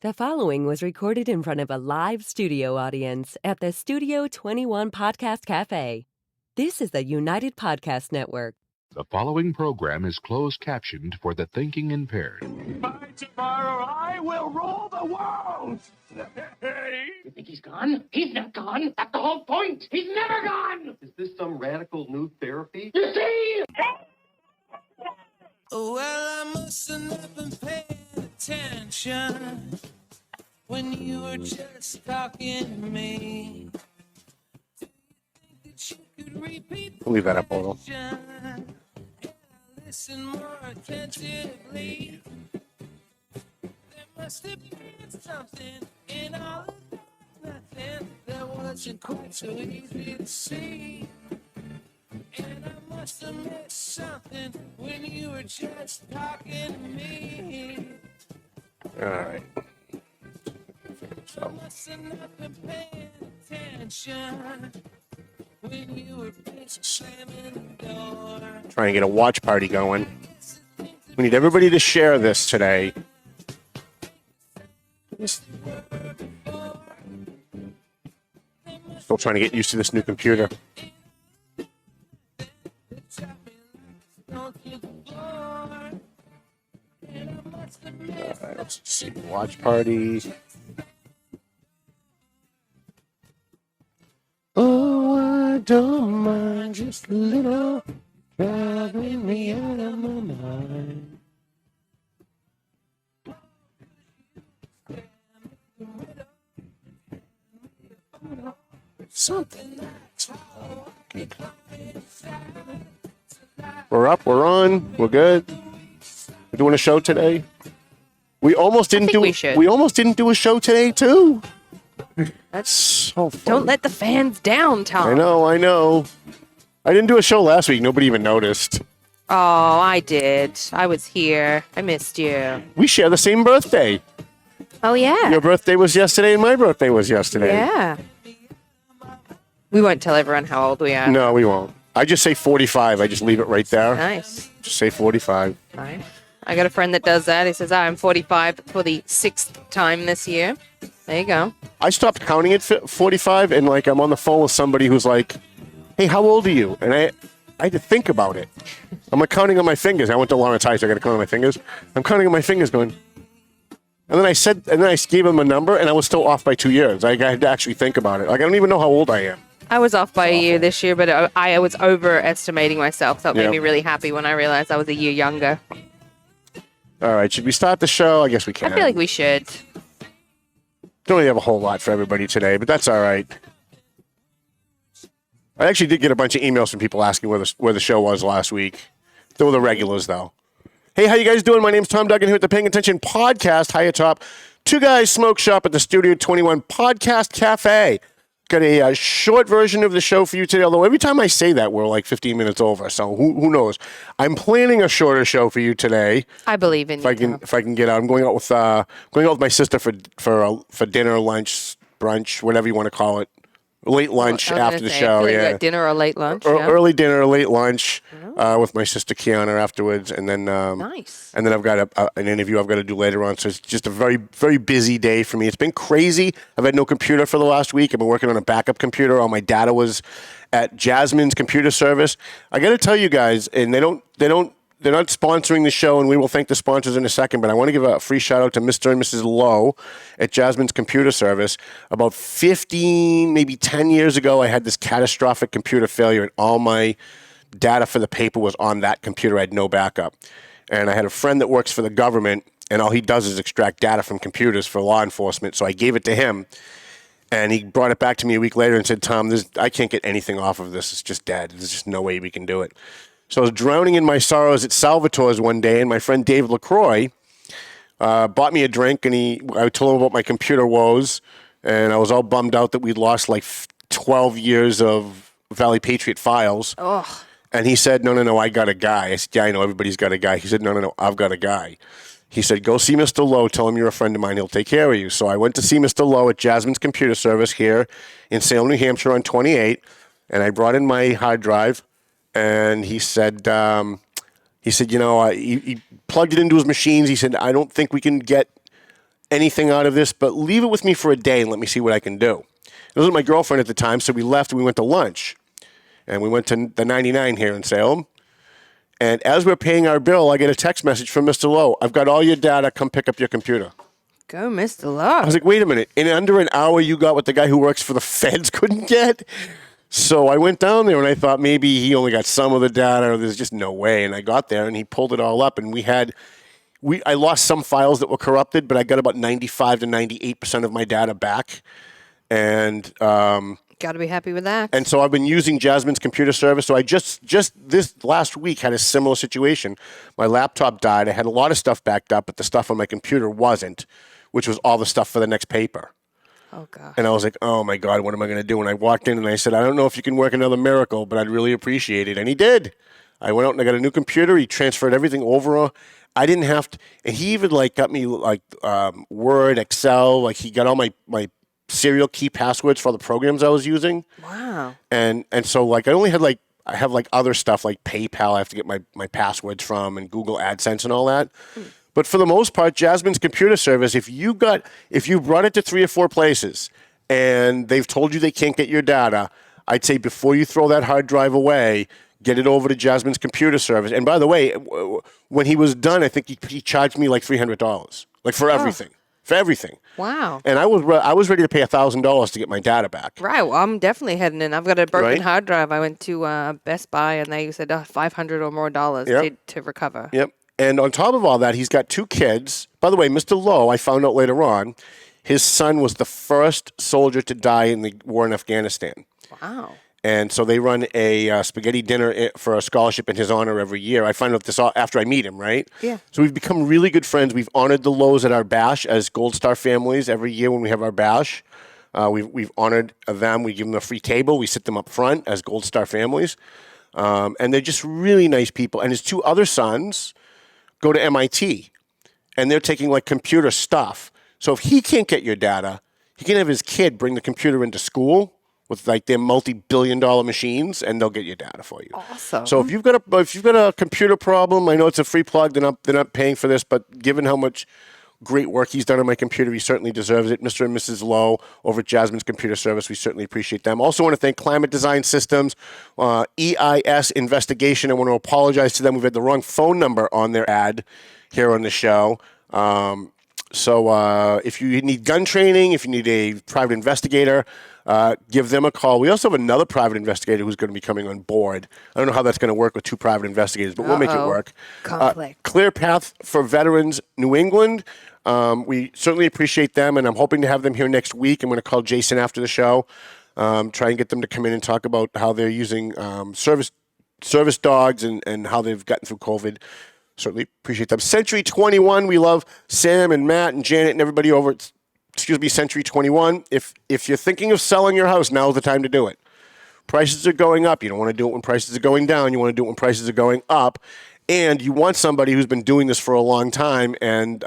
The following was recorded in front of a live studio audience at the Studio 21 Podcast Cafe. This is the United Podcast Network. The following program is closed captioned for the thinking impaired. By tomorrow, I will rule the world! You think he's gone? He's not gone. That's the whole point. He's never gone. Is this some radical new therapy? You see? Well, I must have not been paying attention when you were just talking to me. Do you think that you could repeat the Leave that up a little. question? Listen more attentively. There must have been something in all of that nothing that wasn't quite so easy to see. And I must have missed something when you were just talking to me. All right. I must have not been paying attention when you were busy slamming the door. Trying to get a watch party going. We need everybody to share this today. Still trying to get used to this new computer. Let's see. Watch party. Oh, I don't mind just a little, driving me out of my mind. Something that's We're up, we're on, we're good. We're doing a show today. We almost didn't do. We almost didn't do a show today too. That's so funny. Don't let the fans down, Tom. I know. I didn't do a show last week. Nobody even noticed. Oh, I did. I was here. I missed you. We share the same birthday. Oh, yeah. Your birthday was yesterday and my birthday was yesterday. Yeah. We won't tell everyone how old we are. No, we won't. I just say 45. I just leave it right there. Nice. Just say 45. Nice. I got a friend that does that. He says, I'm 45 for the 6th time this year. There you go. I stopped counting at 45, and I'm on the phone with somebody who's like, hey, how old are you? And I had to think about it. I'm counting on my fingers. I went to Lawrence High, so I got to count on my fingers. I'm counting on my fingers going, and then I gave him a number, and I was still off by 2 years. I had to actually think about it. I don't even know how old I am. I was off by a year this year, but I was overestimating myself. So it made me really happy when I realized I was a year younger. All right, should we start the show? I guess we can. I feel like we should. Don't really have a whole lot for everybody today, but that's all right. I actually did get a bunch of emails from people asking where the show was last week. They were the regulars, though. Hey, how you guys doing? My name's Tom Duggan here at the Paying Attention Podcast. Hi atop. Two guys smoke shop at the Studio 21 Podcast Cafe. Got a short version of the show for you today, although every time I say that, we're like 15 minutes over, so who knows? I'm planning a shorter show for you today. I believe in you. If I can get out. I'm going out with my sister for dinner, lunch, brunch, whatever you want to call it. Late lunch after the show, yeah. Dinner or late lunch? Early dinner, late lunch with my sister Kiana afterwards, and then nice. And then I've got an interview I've got to do later on. So it's just a very, very busy day for me. It's been crazy. I've had no computer for the last week. I've been working on a backup computer. All my data was at Jasmine's computer service. I got to tell you guys, and they're not sponsoring the show, and we will thank the sponsors in a second, but I want to give a free shout-out to Mr. and Mrs. Lowe at Jasmine's Computer Service. About 15, maybe 10 years ago, I had this catastrophic computer failure, and all my data for the paper was on that computer. I had no backup. And I had a friend that works for the government, and all he does is extract data from computers for law enforcement, so I gave it to him. And he brought it back to me a week later and said, Tom, I can't get anything off of this. It's just dead. There's just no way we can do it. So I was drowning in my sorrows at Salvatore's one day, and my friend Dave LaCroix bought me a drink, and I told him about my computer woes, and I was all bummed out that we'd lost like 12 years of Valley Patriot files. Ugh. And he said, no, I got a guy. I said, yeah, I know, everybody's got a guy. He said, no, I've got a guy. He said, go see Mr. Lowe. Tell him you're a friend of mine. He'll take care of you. So I went to see Mr. Lowe at Jasmine's Computer Service here in Salem, New Hampshire on 28, and I brought in my hard drive. And he said, he plugged it into his machines. He said, I don't think we can get anything out of this, but leave it with me for a day and let me see what I can do. It was my girlfriend at the time, so we left and we went to lunch. And we went to the 99 here in Salem. And as we're paying our bill, I get a text message from Mr. Lowe. I've got all your data. Come pick up your computer. Go, Mr. Lowe. I was like, wait a minute. In under an hour, you got what the guy who works for the feds couldn't get? So I went down there and I thought maybe he only got some of the data or there's just no way. And I got there and he pulled it all up. And I lost some files that were corrupted, but I got about 95 to 98% of my data back. And got to be happy with that. And so I've been using Jasmine's computer service. So I just this last week had a similar situation. My laptop died. I had a lot of stuff backed up, but the stuff on my computer wasn't, which was all the stuff for the next paper. Oh, God. And I was like, oh, my God, what am I going to do? And I walked in and I said, I don't know if you can work another miracle, but I'd really appreciate it. And he did. I went out and I got a new computer. He transferred everything over. I didn't have to. And he even got me Word, Excel. He got all my serial key passwords for all the programs I was using. Wow. And so I only had I have other stuff like PayPal I have to get my passwords from and Google AdSense and all that. But for the most part, Jasmine's computer service, if you brought it to 3 or 4 places and they've told you they can't get your data, I'd say before you throw that hard drive away, get it over to Jasmine's computer service. And by the way, when he was done, I think he charged me $300, for everything. For everything. Wow. And I was ready to pay $1,000 to get my data back. Right. Well, I'm definitely heading in. I've got a broken hard drive. I went to Best Buy and they said $500 or more to recover. Yep. And on top of all that, he's got 2 kids. By the way, Mr. Lowe, I found out later on, his son was the first soldier to die in the war in Afghanistan. Wow. And so they run a spaghetti dinner for a scholarship in his honor every year. I find out this all after I meet him, right? Yeah. So we've become really good friends. We've honored the Lowe's at our bash as Gold Star families every year when we have our bash. We've honored them. We give them a free table. We sit them up front as Gold Star families. And they're just really nice people. And his 2 other sons go to MIT. And they're taking computer stuff. So if he can't get your data, he can have his kid bring the computer into school with their multi-billion-dollar machines, and they'll get your data for you. Awesome. So if you've got a computer problem, I know it's a free plug. They're not paying for this, but given how much great work he's done on my computer, he certainly deserves it. Mr. and Mrs. Lowe over at Jasmine's Computer Service, we certainly appreciate them. Also want to thank Climate Design Systems, EIS Investigation. I want to apologize to them. We've had the wrong phone number on their ad here on the show. So if you need gun training, if you need a private investigator, give them a call. We also have another private investigator who's going to be coming on board. I don't know how that's going to work with 2 private investigators, but we'll make it work. Conflict. Clear Path for Veterans New England. We certainly appreciate them, and I'm hoping to have them here next week. I'm going to call Jason after the show, try and get them to come in and talk about how they're using service dogs and how they've gotten through COVID. Certainly appreciate them. Century 21, we love Sam and Matt and Janet and everybody over at Century 21. If you're thinking of selling your house, now's the time to do it. Prices are going up. You don't want to do it when prices are going down. You want to do it when prices are going up. And you want somebody who's been doing this for a long time. And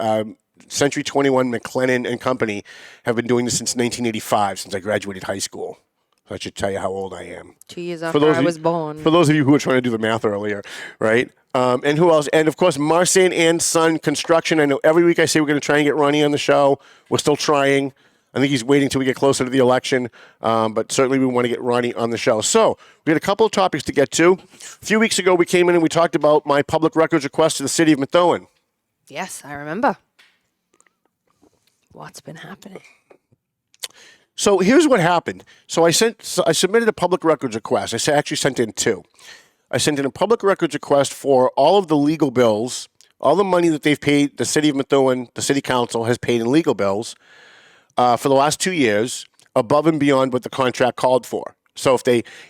Century 21, McLennan and Company have been doing this since 1985, since I graduated high school. So that should tell you how old I am. 2 years after I was born. For those of you who were trying to do the math earlier, right? And who else? And, of course, Marsan and Son Construction. I know every week I say we're going to try and get Ronnie on the show. We're still trying. I think he's waiting till we get closer to the election. But certainly we want to get Ronnie on the show. So we had a couple of topics to get to. A few weeks ago, we came in and we talked about my public records request to the city of Methuen. Yes, I remember. What's been happening? So here's what happened. So I submitted a public records request. I actually sent in 2. I sent in a public records request for all of the legal bills, all the money that they've paid, the city of Methuen, the city council has paid in legal bills for the last 2 years, above and beyond what the contract called for. So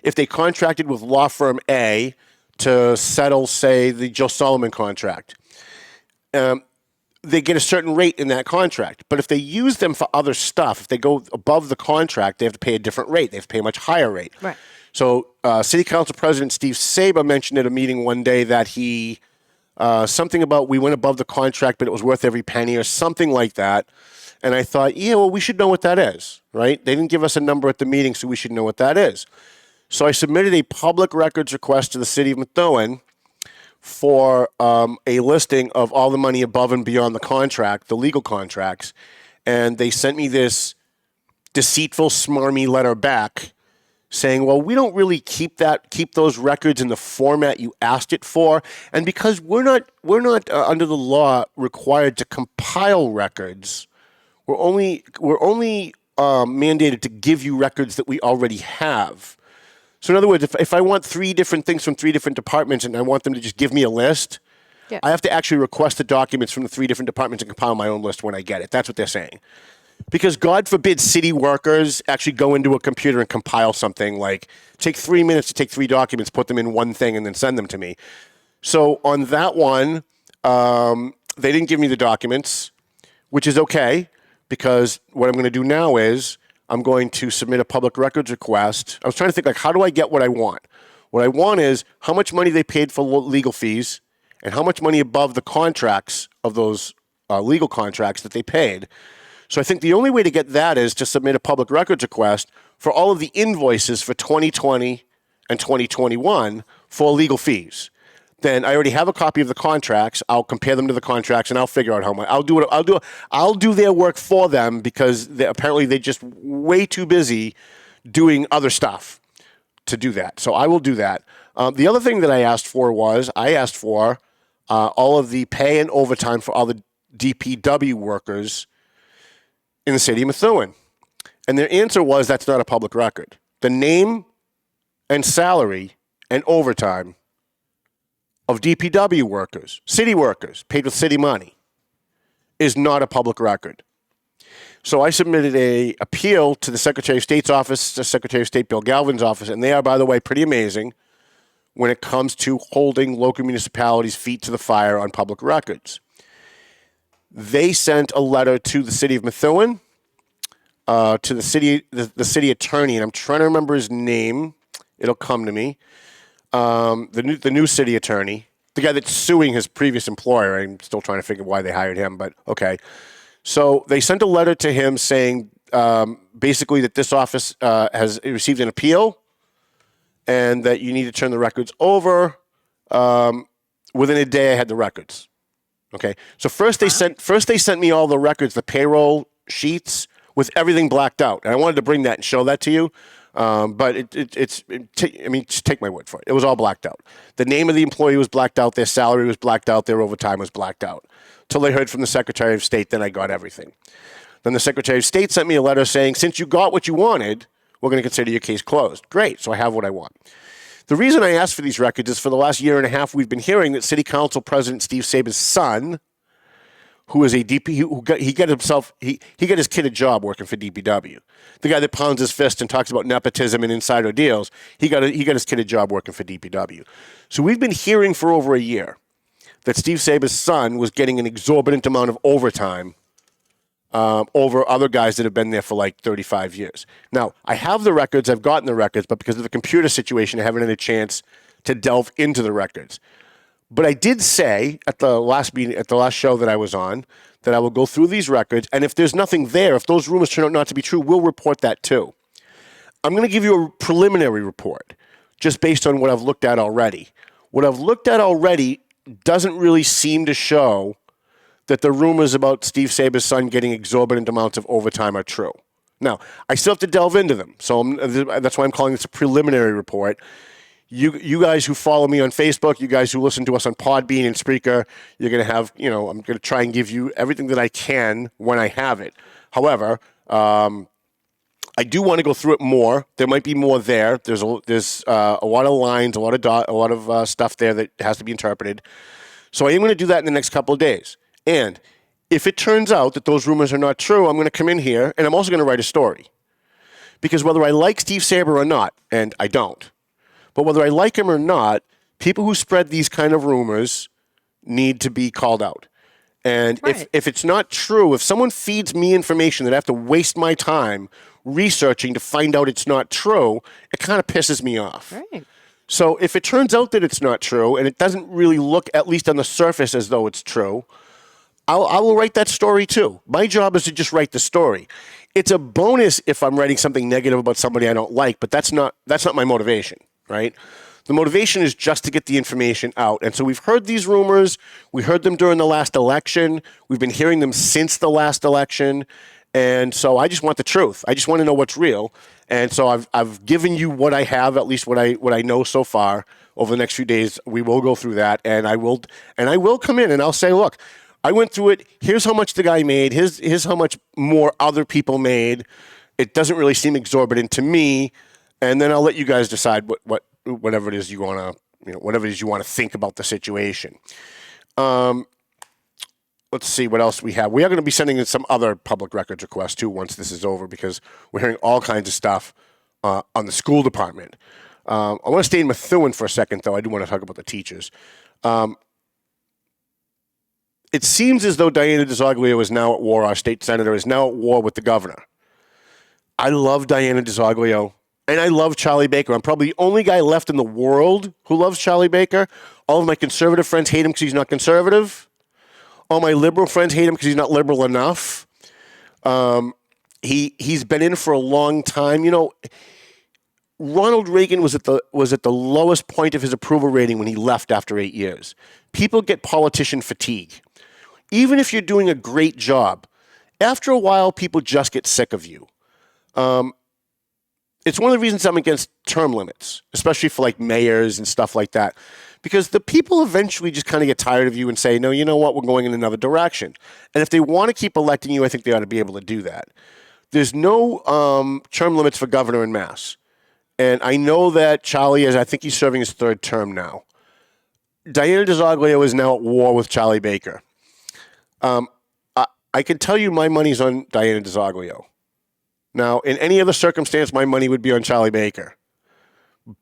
if they contracted with law firm A to settle, say, the Joe Solomon contract, they get a certain rate in that contract. But if they use them for other stuff, if they go above the contract, they have to pay a different rate. They have to pay a much higher rate. Right. So City Council President Steve Saba mentioned at a meeting one day that he, something about we went above the contract, but it was worth every penny or something like that. And I thought, yeah, well, we should know what that is, right? They didn't give us a number at the meeting, so we should know what that is. So I submitted a public records request to the city of Methuen for a listing of all the money above and beyond the contract, the legal contracts, and they sent me this deceitful, smarmy letter back saying, well, we don't really keep those records in the format you asked it for, and because we're not under the law required to compile records, we're only mandated to give you records that we already have. So in other words, if I want 3 different things from 3 different departments and I want them to just give me a list, I have to actually request the documents from the 3 different departments and compile my own list when I get it. That's what they're saying. Because God forbid city workers actually go into a computer and compile something, like take 3 minutes to take 3 documents, put them in one thing, and then send them to me. So on that one, they didn't give me the documents, which is okay, because what I'm going to do now is I'm going to submit a public records request. I was trying to think, like, how do I get what I want? What I want is how much money they paid for legal fees and how much money above the contracts of those legal contracts that they paid. So I think the only way to get that is to submit a public records request for all of the invoices for 2020 and 2021 for legal fees. Then I already have a copy of the contracts. I'll compare them to the contracts, and I'll figure out how much. I'll do their work for them because apparently they're just way too busy doing other stuff to do that. So I will do that. The other thing that I asked for was all of the pay and overtime for all the DPW workers in the city of Methuen. And their answer was that's not a public record. The name and salary and overtime of DPW workers, city workers, paid with city money, is not a public record. So I submitted an appeal to the Secretary of State's office, the Secretary of State Bill Galvin's office, and they are, by the way, pretty amazing when it comes to holding local municipalities' feet to the fire on public records. They sent a letter to the city of Methuen, to the city attorney, and I'm trying to remember his name. It'll come to me. The new city attorney, the guy that's suing his previous employer. I'm still trying to figure why they hired him, but okay. So they sent a letter to him saying basically that this office has received an appeal and that you need to turn the records over. Within a day, I had the records. Okay. So first they sent me all the records, the payroll sheets with everything blacked out, and I wanted to bring that and show that to you. But just take my word for it. It was all blacked out. The name of the employee was blacked out. Their salary was blacked out. Their overtime was blacked out. Till they heard from the Secretary of State, then I got everything. Then the Secretary of State sent me a letter saying, since you got what you wanted, we're going to consider your case closed. Great. So I have what I want. The reason I asked for these records is for the last year and a half, we've been hearing that City Council President Steve Saba's son, who is a DP, he got his kid a job working for DPW. The guy that pounds his fist and talks about nepotism and insider deals, he got his kid a job working for DPW. So we've been hearing for over a year that Steve Saba's son was getting an exorbitant amount of overtime over other guys that have been there for like 35 years. Now, I have the records, I've gotten the records, but because of the computer situation, I haven't had a chance to delve into the records. But I did say at the last meeting, at the last show that I was on, that I will go through these records, and if there's nothing there, if those rumors turn out not to be true, we'll report that too. I'm going to give you a preliminary report, just based on what I've looked at already. What I've looked at already doesn't really seem to show that the rumors about Steve Saba's son getting exorbitant amounts of overtime are true. Now, I still have to delve into them, so that's why I'm calling this a preliminary report. You guys who follow me on Facebook, you guys who listen to us on Podbean and Spreaker, you're going to have, I'm going to try and give you everything that I can when I have it. However, I do want to go through it more. There might be more there. There's a lot of lines, a lot of stuff there that has to be interpreted. So I am going to do that in the next couple of days. And if it turns out that those rumors are not true, I'm going to come in here, and I'm also going to write a story. Because whether I like Steve Saba or not, and I don't, but whether I like him or not, people who spread these kind of rumors need to be called out. And right. if it's not true, if someone feeds me information that I have to waste my time researching to find out it's not true, it kind of pisses me off. Right. So if it turns out that it's not true, and it doesn't really look, at least on the surface, as though it's true, I will write that story too. My job is to just write the story. It's a bonus if I'm writing something negative about somebody I don't like, but that's not my motivation, right? The motivation is just to get the information out. And so we've heard these rumors. We heard them during the last election. We've been hearing them since the last election. And so I just want the truth. I just want to know what's real. And so I've given you what I have, at least what I know so far. Over the next few days, we will go through that, and I will come in and I'll say, look, I went through it. Here's how much the guy made. Here's how much more other people made. It doesn't really seem exorbitant to me, and then I'll let you guys decide whatever it is you want to, whatever it is you want to think about the situation. Let's see what else we have. We are going to be sending in some other public records requests too once this is over, because we're hearing all kinds of stuff on the school department. I want to stay in Methuen for a second, though. I do want to talk about the teachers. It seems as though Diana DiZoglio is now at war. Our state senator is now at war with the governor. I love Diana DiZoglio, and I love Charlie Baker. I'm probably the only guy left in the world who loves Charlie Baker. All of my conservative friends hate him because he's not conservative. All my liberal friends hate him because he's not liberal enough. He's been in for a long time. Ronald Reagan was at the lowest point of his approval rating when he left after 8 years. People get politician fatigue. Even if you're doing a great job, after a while, people just get sick of you. It's one of the reasons I'm against term limits, especially for like mayors and stuff like that, because the people eventually just kind of get tired of you and say, no, you know what, we're going in another direction. And if they want to keep electing you, I think they ought to be able to do that. There's no term limits for governor in Mass. And I know that Charlie I think he's serving his third term now. Diana DiZoglio is now at war with Charlie Baker. I can tell you my money's on Diana DiZoglio. Now, in any other circumstance, my money would be on Charlie Baker.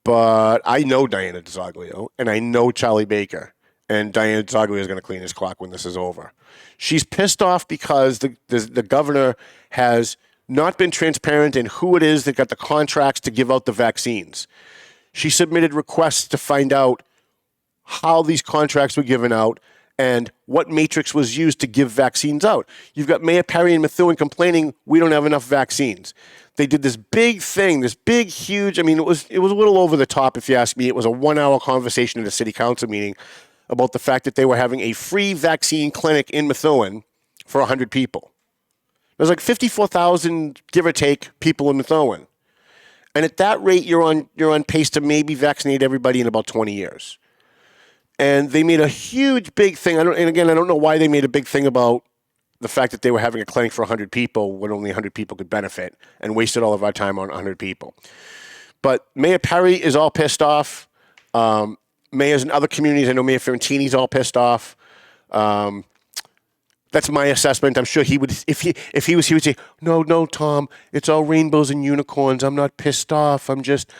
But I know Diana DiZoglio, and I know Charlie Baker. And Diana DiZoglio is going to clean his clock when this is over. She's pissed off because the governor has not been transparent in who it is that got the contracts to give out the vaccines. She submitted requests to find out how these contracts were given out and what matrix was used to give vaccines out. You've got Mayor Perry and Methuen complaining we don't have enough vaccines. They did this big thing, this big, huge, it was a little over the top if you ask me. It was a 1-hour conversation at a city council meeting about the fact that they were having a free vaccine clinic in Methuen for 100 people. There's like 54,000, give or take, people in Methuen. And at that rate, you're on pace to maybe vaccinate everybody in about 20 years. And they made a huge, big thing. I don't know why they made a big thing about the fact that they were having a clinic for 100 people when only 100 people could benefit, and wasted all of our time on 100 people. But Mayor Perry is all pissed off. Mayors in other communities, I know Mayor Ferentini's all pissed off. That's my assessment. I'm sure he would, if he was, he would say, no, Tom, it's all rainbows and unicorns. I'm not pissed off. I'm just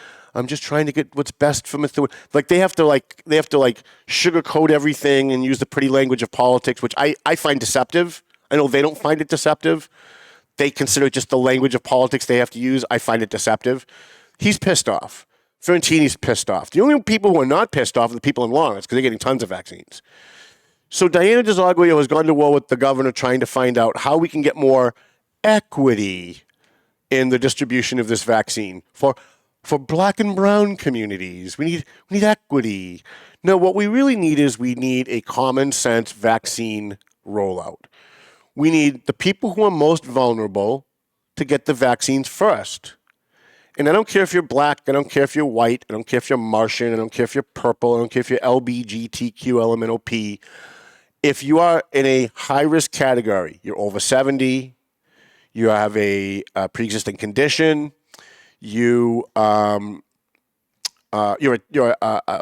trying to get what's best for Methuen. Like they have to sugarcoat everything and use the pretty language of politics, which I find deceptive. I know they don't find it deceptive. They consider it just the language of politics they have to use. I find it deceptive. He's pissed off. Ferentini's pissed off. The only people who are not pissed off are the people in Lawrence because they're getting tons of vaccines. So Diana DiZoglio has gone to war with the governor trying to find out how we can get more equity in the distribution of this vaccine for black and brown communities. We need equity. No, what we really need is we need a common sense vaccine rollout. We need the people who are most vulnerable to get the vaccines first. And I don't care if you're black, I don't care if you're white, I don't care if you're Martian, I don't care if you're purple, I don't care if you're LBGTQLMNOP. If you are in a high-risk category, you're over 70, you have a pre-existing condition, you're a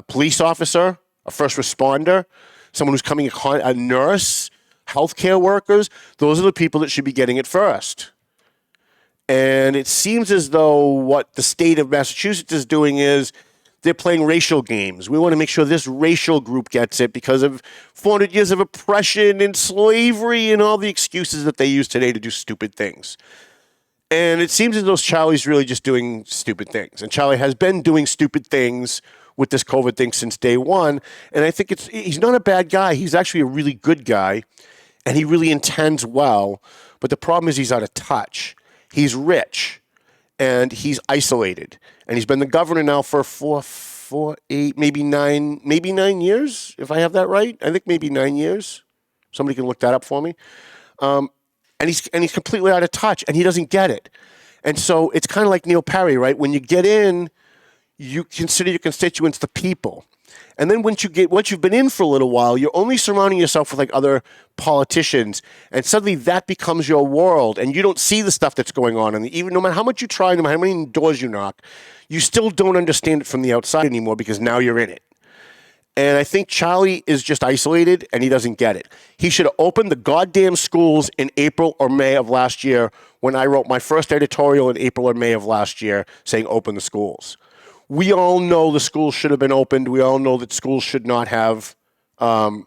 police officer, a first responder, someone who's coming, a nurse, healthcare workers, those are the people that should be getting it first. And it seems as though what the state of Massachusetts is doing is they're playing racial games. We want to make sure this racial group gets it because of 400 years of oppression and slavery and all the excuses that they use today to do stupid things. And it seems as though Charlie's really just doing stupid things. And Charlie has been doing stupid things with this COVID thing since day one. And I think he's not a bad guy. He's actually a really good guy. And he really intends well. But the problem is he's out of touch. He's rich. And he's isolated. And he's been the governor now for 4, 8, maybe 9 years, if I have that right. I think maybe 9 years. Somebody can look that up for me. And he's completely out of touch, and he doesn't get it. And so it's kind of like Neil Perry, right? When you get in, you consider your constituents the people. And then once you've been in for a little while, you're only surrounding yourself with like other politicians, and suddenly that becomes your world, and you don't see the stuff that's going on. And even no matter how much you try, no matter how many doors you knock, you still don't understand it from the outside anymore because now you're in it. And I think Charlie is just isolated, and he doesn't get it. He should have opened the goddamn schools in April or May of last year when I wrote my first editorial in April or May of last year saying open the schools. We all know the schools should have been opened. We all know that schools should not have been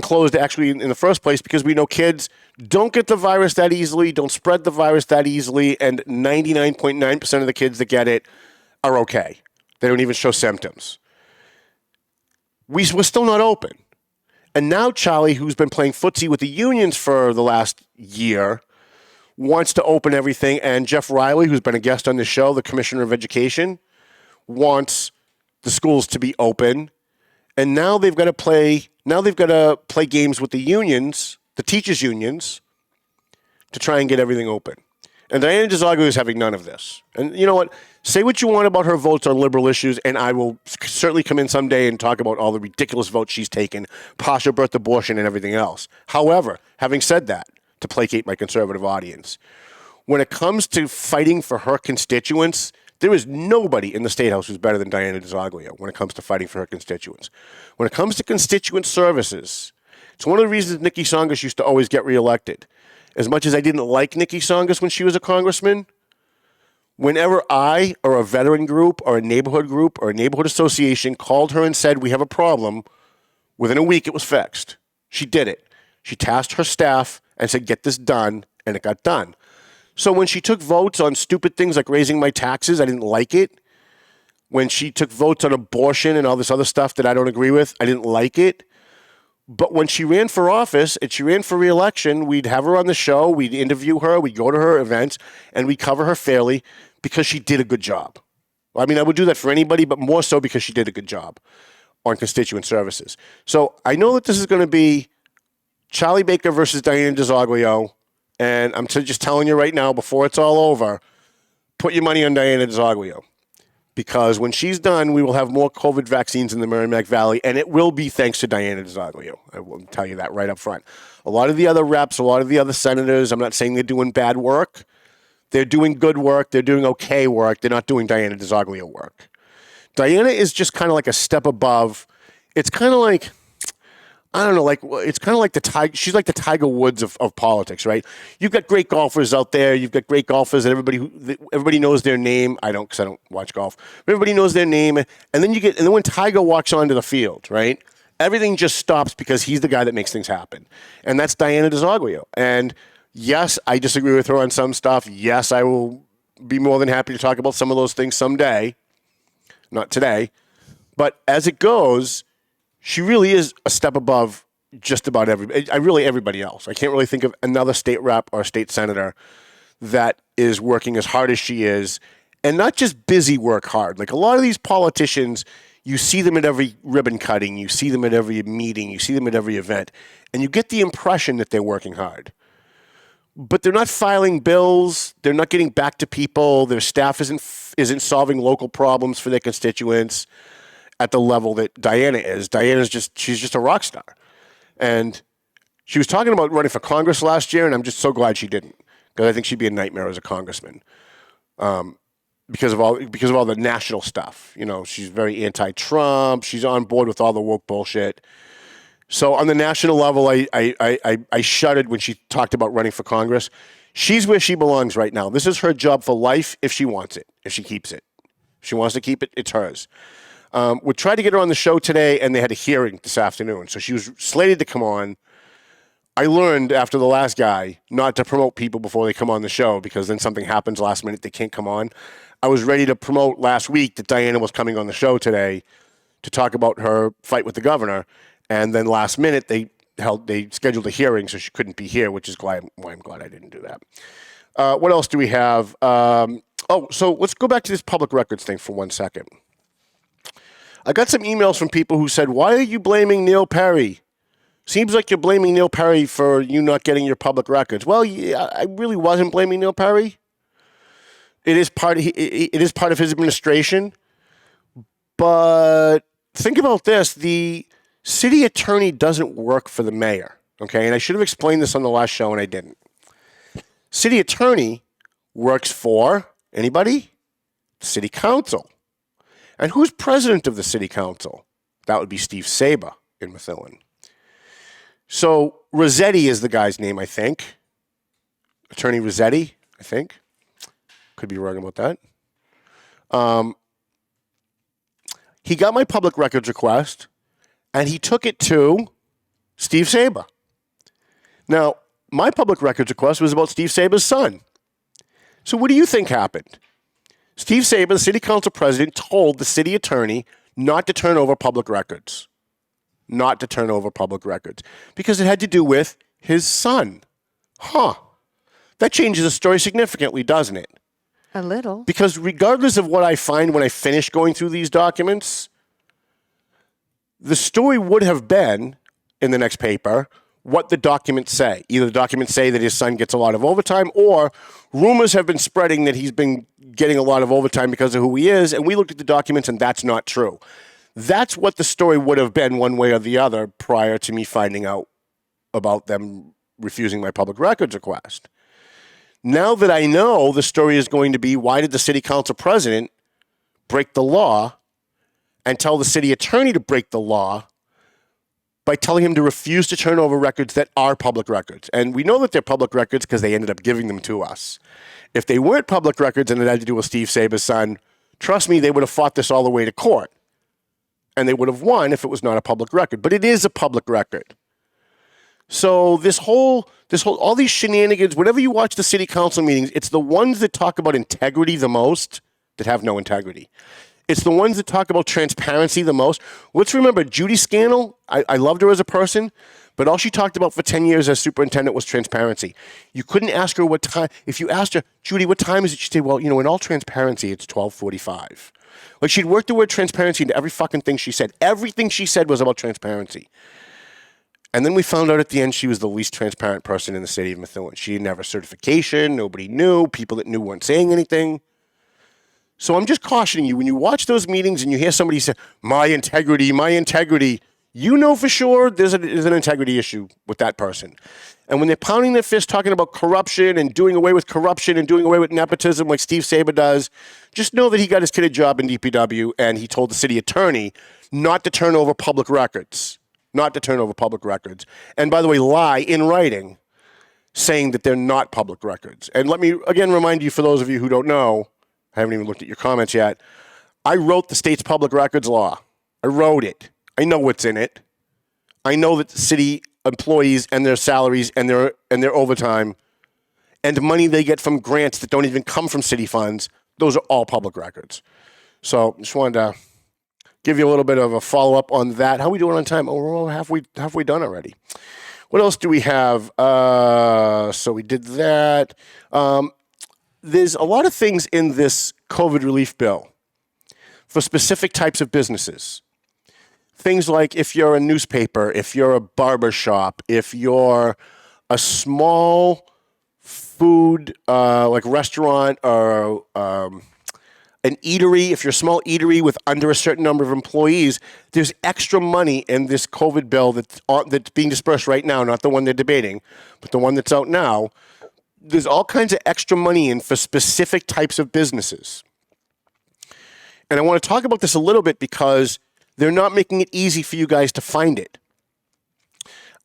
closed actually in the first place, because we know kids don't get the virus that easily, don't spread the virus that easily, and 99.9% of the kids that get it are okay. They don't even show symptoms. We're still not open. And now Charlie, who's been playing footsie with the unions for the last year, wants to open everything. And Jeff Riley, who's been a guest on the show, the Commissioner of Education, wants the schools to be open. And now they've got to play games with the unions, the teachers' unions, to try and get everything open. And Diana DiZoglio is having none of this. And you know what? Say what you want about her votes on liberal issues, and I will certainly come in someday and talk about all the ridiculous votes she's taken, partial birth abortion and everything else. However, having said that, to placate my conservative audience, when it comes to fighting for her constituents, there is nobody in the State House who's better than Diana DiZoglio when it comes to fighting for her constituents. When it comes to constituent services, it's one of the reasons Nikki Tsongas used to always get reelected. As much as I didn't like Nikki Tsongas when she was a congressman, whenever I or a veteran group or a neighborhood association called her and said, we have a problem, within a week it was fixed. She did it. She tasked her staff and said, get this done, and it got done. So when she took votes on stupid things like raising my taxes, I didn't like it. When she took votes on abortion and all this other stuff that I don't agree with, I didn't like it. But when she ran for office and she ran for re-election, we'd have her on the show, we'd interview her, we'd go to her events, and we'd cover her fairly because she did a good job. I mean, I would do that for anybody, but more so because she did a good job on constituent services. So I know that this is going to be Charlie Baker versus Diana DiZoglio, and I'm just telling you right now, before it's all over, put your money on Diana DiZoglio. Because when she's done, we will have more COVID vaccines in the Merrimack Valley, and it will be thanks to Diana DiZoglio. I will tell you that right up front. A lot of the other reps, a lot of the other senators, I'm not saying they're doing bad work. They're doing good work. They're doing okay work. They're not doing Diana DiZoglio work. Diana is just kind of like a step above. It's kind of like, I don't know, it's kind of like she's like the Tiger Woods of politics, right? You've got great golfers out there. You've got great golfers, and everybody knows their name. I don't, because I don't watch golf. Everybody knows their name, and then when Tiger walks onto the field, right? Everything just stops because he's the guy that makes things happen, and that's Diana DiZoglio. And yes, I disagree with her on some stuff. Yes, I will be more than happy to talk about some of those things someday, not today. But as it goes, she really is a step above just about everybody else. I can't really think of another state rep or state senator that is working as hard as she is, and not just busy work hard. Like a lot of these politicians, you see them at every ribbon cutting, you see them at every meeting, you see them at every event, and you get the impression that they're working hard. But they're not filing bills, they're not getting back to people, their staff isn't solving local problems for their constituents at the level that Diana is. She's just a rock star. And she was talking about running for Congress last year, and I'm just so glad she didn't, because I think she'd be a nightmare as a congressman. Because of all the national stuff. You know, she's very anti-Trump. She's on board with all the woke bullshit. So on the national level, I shuddered when she talked about running for Congress. She's where she belongs right now. This is her job for life if she wants it, if she keeps it. If she wants to keep it, it's hers. We tried to get her on the show today, and they had a hearing this afternoon. So she was slated to come on. I learned after the last guy not to promote people before they come on the show, because then something happens last minute, they can't come on. I was ready to promote last week that Diana was coming on the show today to talk about her fight with the governor, and then last minute they scheduled a hearing, so she couldn't be here, which is why I'm glad I didn't do that. What else do we have? So let's go back to this public records thing for 1 second. I got some emails from people who said, why are you blaming Neil Perry? Seems like you're blaming Neil Perry for you not getting your public records. Well, yeah, I really wasn't blaming Neil Perry. It is part of his administration. But think about this. The city attorney doesn't work for the mayor. Okay, and I should have explained this on the last show, and I didn't. City attorney works for, anybody? City council. And who's president of the city council? That would be Steve Saba in Methuen. So Rossetti is the guy's name, I think. Attorney Rossetti, I think. Could be wrong about that. He got my public records request, and he took it to Steve Saba. Now, my public records request was about Steve Saba's son. So what do you think happened? Steve Saba, the city council president, told the city attorney not to turn over public records. Not to turn over public records. Because it had to do with his son. That changes the story significantly, doesn't it? A little. Because regardless of what I find when I finish going through these documents, the story would have been, in the next paper, what the documents say. Either the documents say that his son gets a lot of overtime, or rumors have been spreading that he's been getting a lot of overtime because of who he is, and we looked at the documents and that's not true. That's what the story would have been one way or the other prior to me finding out about them refusing my public records request. Now that I know the story is going to be, why did the city council president break the law and tell the city attorney to break the law by telling him to refuse to turn over records that are public records? And we know that they're public records because they ended up giving them to us. If they weren't public records and it had to do with Steve Saba's son, trust me, they would have fought this all the way to court. And they would have won if it was not a public record. But it is a public record. So all these shenanigans, whenever you watch the city council meetings, it's the ones that talk about integrity the most that have no integrity. It's the ones that talk about transparency the most. Let's remember, Judy Scannell, I loved her as a person, but all she talked about for 10 years as superintendent was transparency. You couldn't ask her what time. If you asked her, Judy, what time is it? She'd say, well, in all transparency, it's 12:45. Like, she'd work the word transparency into every fucking thing she said. Everything she said was about transparency. And then we found out at the end she was the least transparent person in the city of Methuen. She didn't have a certification. Nobody knew. People that knew weren't saying anything. So I'm just cautioning you, when you watch those meetings and you hear somebody say, my integrity, you know for sure there's an integrity issue with that person. And when they're pounding their fist talking about corruption and doing away with corruption and doing away with nepotism like Steve Saba does, just know that he got his kid a job in DPW and he told the city attorney not to turn over public records. Not to turn over public records. And by the way, lie in writing saying that they're not public records. And let me again remind you, for those of you who don't know, I haven't even looked at your comments yet, I wrote the state's public records law. I wrote it. I know what's in it. I know that the city employees and their salaries and their overtime and money they get from grants that don't even come from city funds, those are all public records. So just wanted to give you a little bit of a follow-up on that. How are we doing on time? Oh, we're halfway done already. What else do we have? So we did that. There's a lot of things in this COVID relief bill for specific types of businesses. Things like if you're a newspaper, if you're a barber shop, if you're a small food like restaurant or an eatery, if you're a small eatery with under a certain number of employees, there's extra money in this COVID bill that's being dispersed right now, not the one they're debating, but the one that's out now. There's all kinds of extra money in for specific types of businesses. And I want to talk about this a little bit because they're not making it easy for you guys to find it.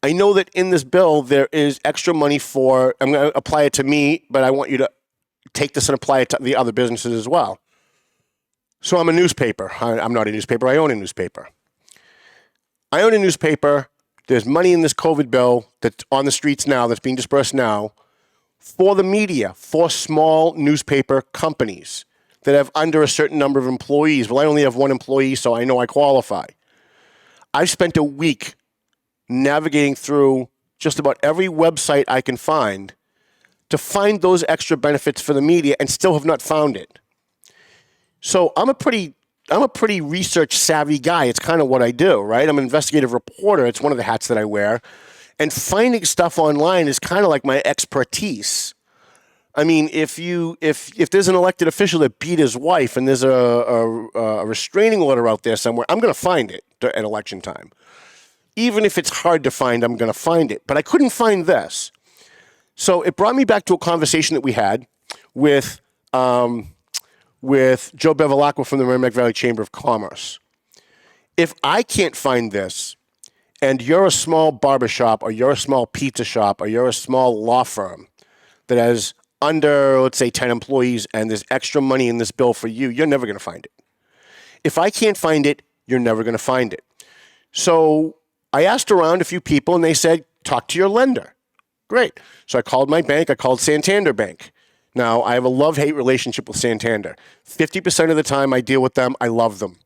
I know that in this bill, there is extra money for, I'm going to apply it to me, but I want you to take this and apply it to the other businesses as well. So I'm a newspaper. I'm not a newspaper. I own a newspaper. There's money in this COVID bill that's on the streets now, that's being dispersed now, for the media, for small newspaper companies that have under a certain number of employees. Well, I only have one employee, so I know I qualify. I've spent a week navigating through just about every website I can find to find those extra benefits for the media and still have not found it. So I'm a pretty research savvy guy. It's kind of what I do, right? I'm an investigative reporter. It's one of the hats that I wear. And finding stuff online is kind of like my expertise. I mean, if there's an elected official that beat his wife and there's a restraining order out there somewhere, I'm going to find it at election time. Even if it's hard to find, I'm going to find it. But I couldn't find this. So it brought me back to a conversation that we had with Joe Bevilacqua from the Merrimack Valley Chamber of Commerce. If I can't find this, and you're a small barbershop, or you're a small pizza shop, or you're a small law firm that has under, let's say, 10 employees, and there's extra money in this bill for you, you're never going to find it. If I can't find it, you're never going to find it. So I asked around a few people, and they said, talk to your lender. Great. So I called my bank. I called Santander Bank. Now, I have a love-hate relationship with Santander. 50% of the time I deal with them, I love them.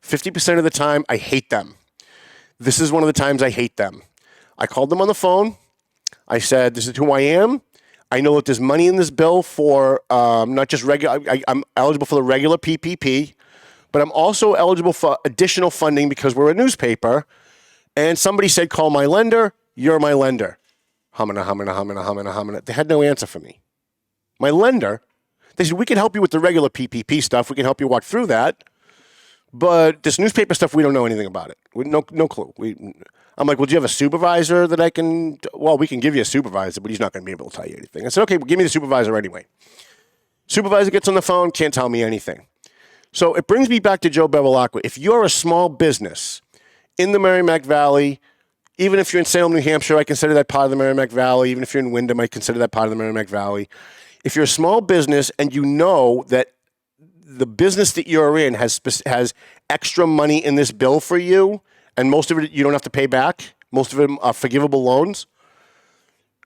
50% of the time, I hate them. This is one of the times I hate them. I called them on the phone. I said, this is who I am. I know that there's money in this bill for not just regular, I'm eligible for the regular PPP, but I'm also eligible for additional funding because we're a newspaper. And somebody said, call my lender. You're my lender. Humana. They had no answer for me. My lender, they said, we can help you with the regular PPP stuff. We can help you walk through that. But this newspaper stuff, we don't know anything about it. No clue. I'm like, well, do you have a supervisor that I can... Well, we can give you a supervisor, but he's not going to be able to tell you anything. I said, okay, well, give me the supervisor anyway. Supervisor gets on the phone, can't tell me anything. So it brings me back to Joe Bevilacqua. If you're a small business in the Merrimack Valley, even if you're in Salem, New Hampshire, I consider that part of the Merrimack Valley. Even if you're in Windham, I consider that part of the Merrimack Valley. If you're a small business and you know that the business that you're in has extra money in this bill for you, and most of it you don't have to pay back, most of them are forgivable loans,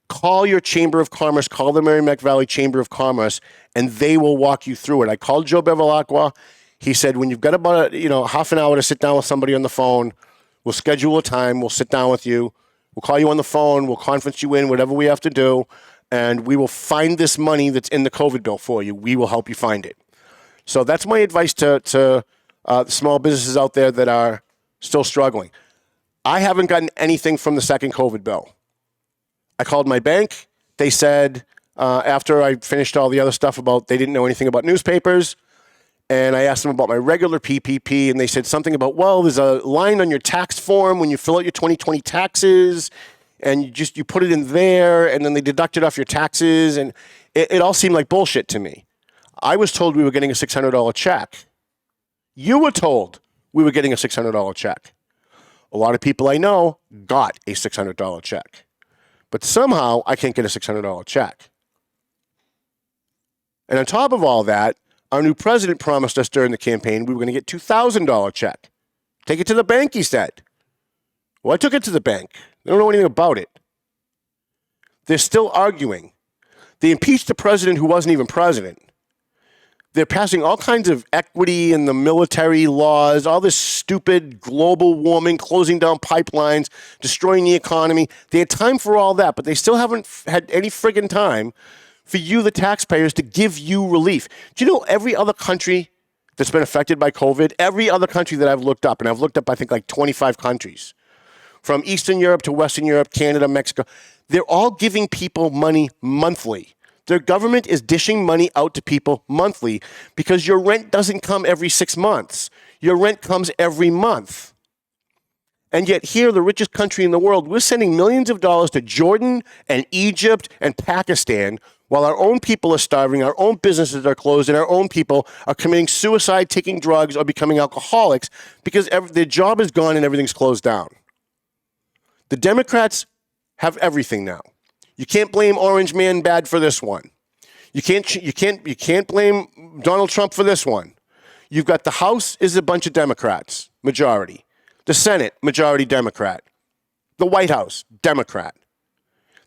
call your Chamber of Commerce, call the Merrimack Valley Chamber of Commerce, and they will walk you through it. I called Joe Bevilacqua. He said, when you've got about half an hour to sit down with somebody on the phone, we'll schedule a time, we'll sit down with you, we'll call you on the phone, we'll conference you in, whatever we have to do, and we will find this money that's in the COVID bill for you. We will help you find it. So that's my advice to the small businesses out there that are still struggling. I haven't gotten anything from the second COVID bill. I called my bank. They said, after I finished all the other stuff about they didn't know anything about newspapers, and I asked them about my regular PPP, and they said something about, well, there's a line on your tax form when you fill out your 2020 taxes, and you put it in there, and then they deduct it off your taxes, and it all seemed like bullshit to me. I was told we were getting a $600 check. You were told we were getting a $600 check. A lot of people I know got a $600 check. But somehow I can't get a $600 check. And on top of all that, our new president promised us during the campaign we were going to get $2,000 check. Take it to the bank, he said. Well, I took it to the bank. They don't know anything about it. They're still arguing. They impeached a president who wasn't even president. They're passing all kinds of equity in the military laws, all this stupid global warming, closing down pipelines, destroying the economy. They had time for all that, but they still haven't had any friggin' time for you, the taxpayers, to give you relief. Do you know every other country that's been affected by COVID, every other country that I've looked up, and I've looked up, I think, like 25 countries, from Eastern Europe to Western Europe, Canada, Mexico, they're all giving people money monthly. Their government is dishing money out to people monthly because your rent doesn't come every 6 months. Your rent comes every month. And yet here, the richest country in the world, we're sending millions of dollars to Jordan and Egypt and Pakistan while our own people are starving, our own businesses are closed, and our own people are committing suicide, taking drugs, or becoming alcoholics because their job is gone and everything's closed down. The Democrats have everything now. You can't blame Orange Man bad for this one. You can't blame Donald Trump for this one. You've got the House is a bunch of Democrats, majority. The Senate, majority Democrat. The White House, Democrat.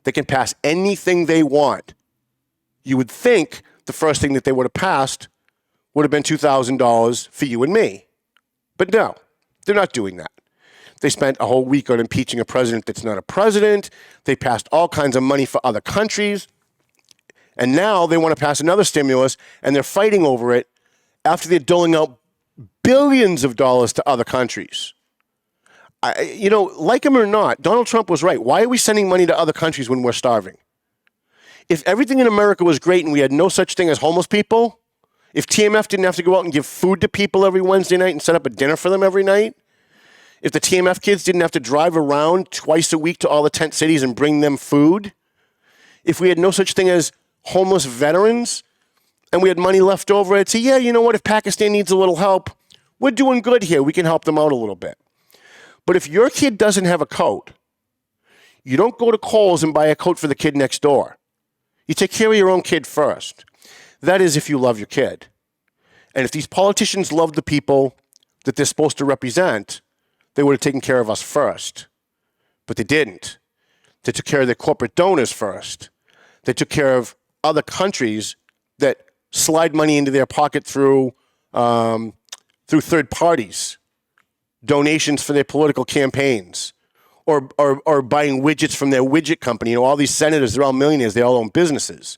They can pass anything they want. You would think the first thing that they would have passed would have been $2,000 for you and me. But no, they're not doing that. They spent a whole week on impeaching a president that's not a president. They passed all kinds of money for other countries. And now they want to pass another stimulus, and they're fighting over it after they're doling out billions of dollars to other countries. Like him or not, Donald Trump was right. Why are we sending money to other countries when we're starving? If everything in America was great and we had no such thing as homeless people, if TMF didn't have to go out and give food to people every Wednesday night and set up a dinner for them every night, if the TMF kids didn't have to drive around twice a week to all the tent cities and bring them food, if we had no such thing as homeless veterans and we had money left over, I'd say, yeah, you know what, if Pakistan needs a little help, we're doing good here. We can help them out a little bit. But if your kid doesn't have a coat, you don't go to Kohl's and buy a coat for the kid next door. You take care of your own kid first. That is if you love your kid. And if these politicians love the people that they're supposed to represent, they would have taken care of us first. But they didn't. They took care of their corporate donors first. They took care of other countries that slide money into their pocket through third parties, donations for their political campaigns, or buying widgets from their widget company. All these senators, they're all millionaires. They all own businesses.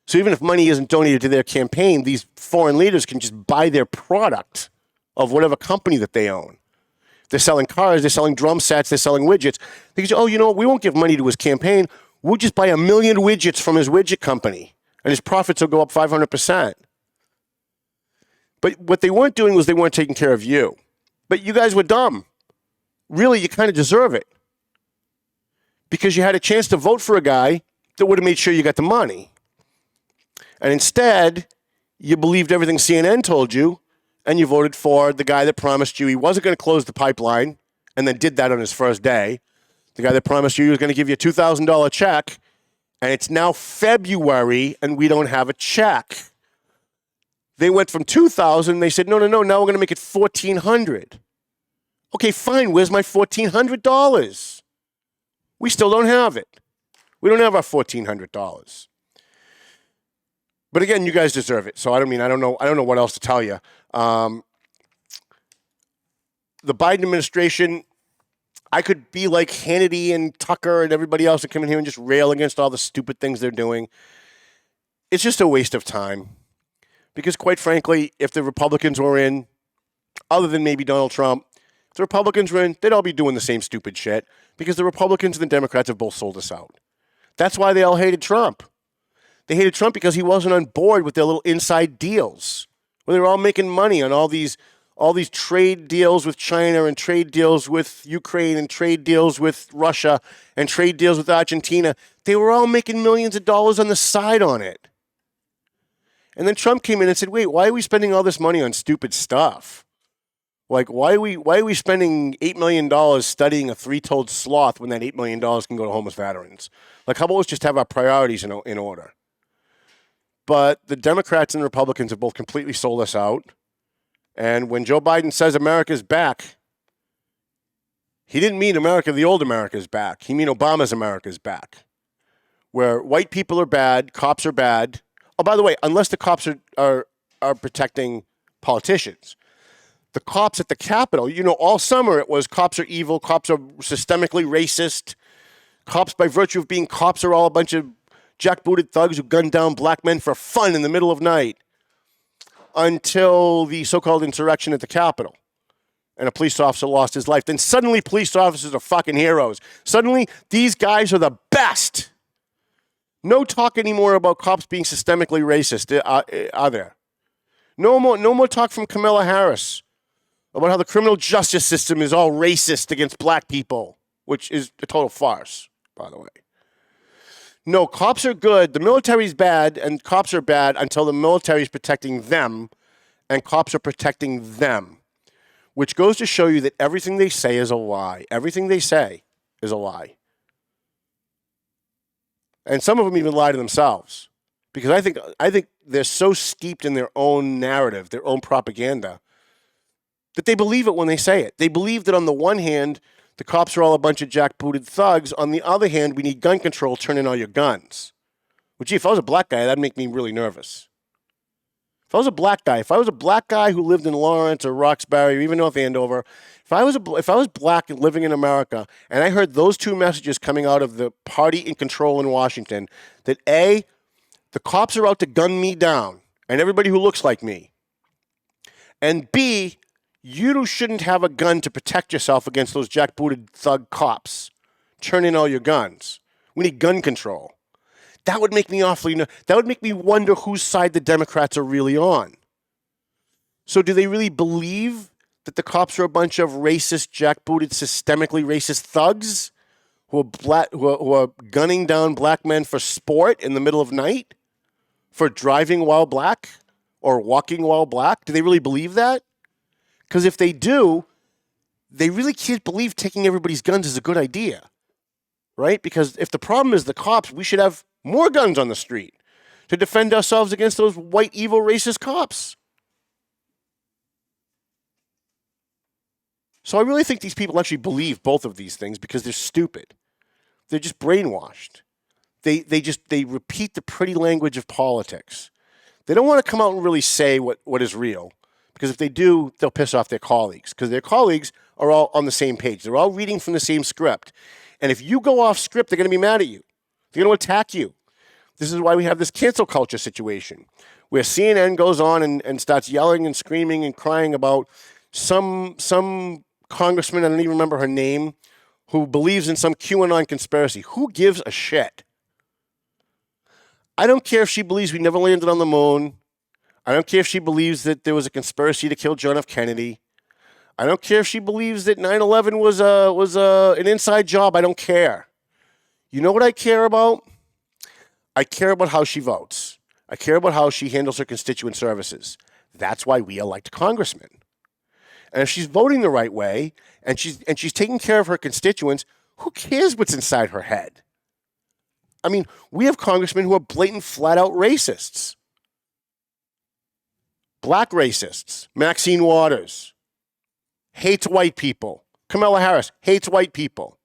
So even if money isn't donated to their campaign, these foreign leaders can just buy their product of whatever company that they own. They're selling cars, they're selling drum sets, they're selling widgets. They can say, oh, you know what, we won't give money to his campaign. We'll just buy 1 million widgets from his widget company, and his profits will go up 500%. But what they weren't doing was they weren't taking care of you. But you guys were dumb. Really, you kind of deserve it. Because you had a chance to vote for a guy that would have made sure you got the money. And instead, you believed everything CNN told you, and you voted for the guy that promised you he wasn't going to close the pipeline, and then did that on his first day. The guy that promised you he was going to give you a $2,000 check, and it's now February, and we don't have a check. They went from $2,000, they said, no, now we're going to make it $1,400. Okay, fine, where's my $1,400? We still don't have it. We don't have our $1,400. But again, you guys deserve it. So I don't know what else to tell you. The Biden administration, I could be like Hannity and Tucker and everybody else that come in here and just rail against all the stupid things they're doing. It's just a waste of time. Because quite frankly, if the Republicans were in, other than maybe Donald Trump, if the Republicans were in, they'd all be doing the same stupid shit. Because the Republicans and the Democrats have both sold us out. That's why they all hated Trump. They hated Trump because he wasn't on board with their little inside deals, where they were all making money on all these trade deals with China and trade deals with Ukraine and trade deals with Russia and trade deals with Argentina. They were all making millions of dollars on the side on it. And then Trump came in and said, wait, why are we spending all this money on stupid stuff? Like, why are we spending $8 million studying a three-toed sloth when that $8 million can go to homeless veterans? Like, how about let's just have our priorities in order? But the Democrats and the Republicans have both completely sold us out. And when Joe Biden says America's back, he didn't mean America, the old America's back. He mean Obama's America's back. Where white people are bad, cops are bad. Oh, by the way, unless the cops are protecting politicians. The cops at the Capitol, all summer it was cops are evil, cops are systemically racist. Cops, by virtue of being cops, are all a bunch of jackbooted thugs who gunned down black men for fun in the middle of night. Until the so-called insurrection at the Capitol. And a police officer lost his life. Then suddenly police officers are fucking heroes. Suddenly these guys are the best. No talk anymore about cops being systemically racist, are there? No more talk from Kamala Harris about how the criminal justice system is all racist against black people, which is a total farce, by the way. No, cops are good. The military's bad, and cops are bad until the military's protecting them, and cops are protecting them, which goes to show you that everything they say is a lie. Everything they say is a lie. And some of them even lie to themselves, because I think they're so steeped in their own narrative, their own propaganda, that they believe it when they say it. They believe that on the one hand, the cops are all a bunch of jackbooted thugs. On the other hand, we need gun control. Turn in all your guns. Well, gee, if I was a black guy, that'd make me really nervous. If I was a black guy who lived in Lawrence or Roxbury or even North Andover, if I was black and living in America, and I heard those two messages coming out of the party in control in Washington, that A, the cops are out to gun me down and everybody who looks like me. And B, you shouldn't have a gun to protect yourself against those jackbooted thug cops. Turn in all your guns. We need gun control. That would make me that would make me wonder whose side the Democrats are really on. So do they really believe that the cops are a bunch of racist, jackbooted, systemically racist thugs who are gunning down black men for sport in the middle of night? For driving while black or walking while black? Do they really believe that? Because if they do, they really can't believe taking everybody's guns is a good idea, right? Because if the problem is the cops, we should have more guns on the street to defend ourselves against those white, evil, racist cops. So I really think these people actually believe both of these things because they're stupid. They're just brainwashed. They repeat the pretty language of politics. They don't want to come out and really say what is real, because if they do, they'll piss off their colleagues, because their colleagues are all on the same page. They're all reading from the same script. And if you go off script, they're going to be mad at you. They're going to attack you. This is why we have this cancel culture situation, where CNN goes on and starts yelling and screaming and crying about some congressman, I don't even remember her name, who believes in some QAnon conspiracy. Who gives a shit? I don't care if she believes we never landed on the moon. I don't care if she believes that there was a conspiracy to kill John F. Kennedy. I don't care if she believes that 9/11 was an inside job. I don't care. You know what I care about? I care about how she votes. I care about how she handles her constituent services. That's why we elect congressmen. And if she's voting the right way and she's taking care of her constituents, who cares what's inside her head? I mean, we have congressmen who are blatant, flat-out racists. Black racists. Maxine Waters hates white people. Kamala Harris hates white people.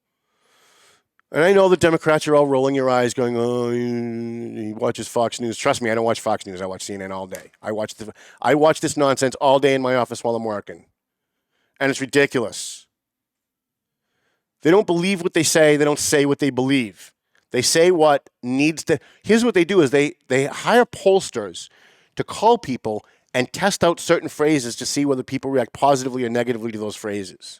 And I know the Democrats are all rolling your eyes going, oh, he watches Fox News. Trust me, I don't watch Fox News. I watch CNN all day. I watch this nonsense all day in my office while I'm working. And it's ridiculous. They don't believe what they say. They don't say what they believe. They say what needs to. Here's what they do is they hire pollsters to call people and test out certain phrases to see whether people react positively or negatively to those phrases.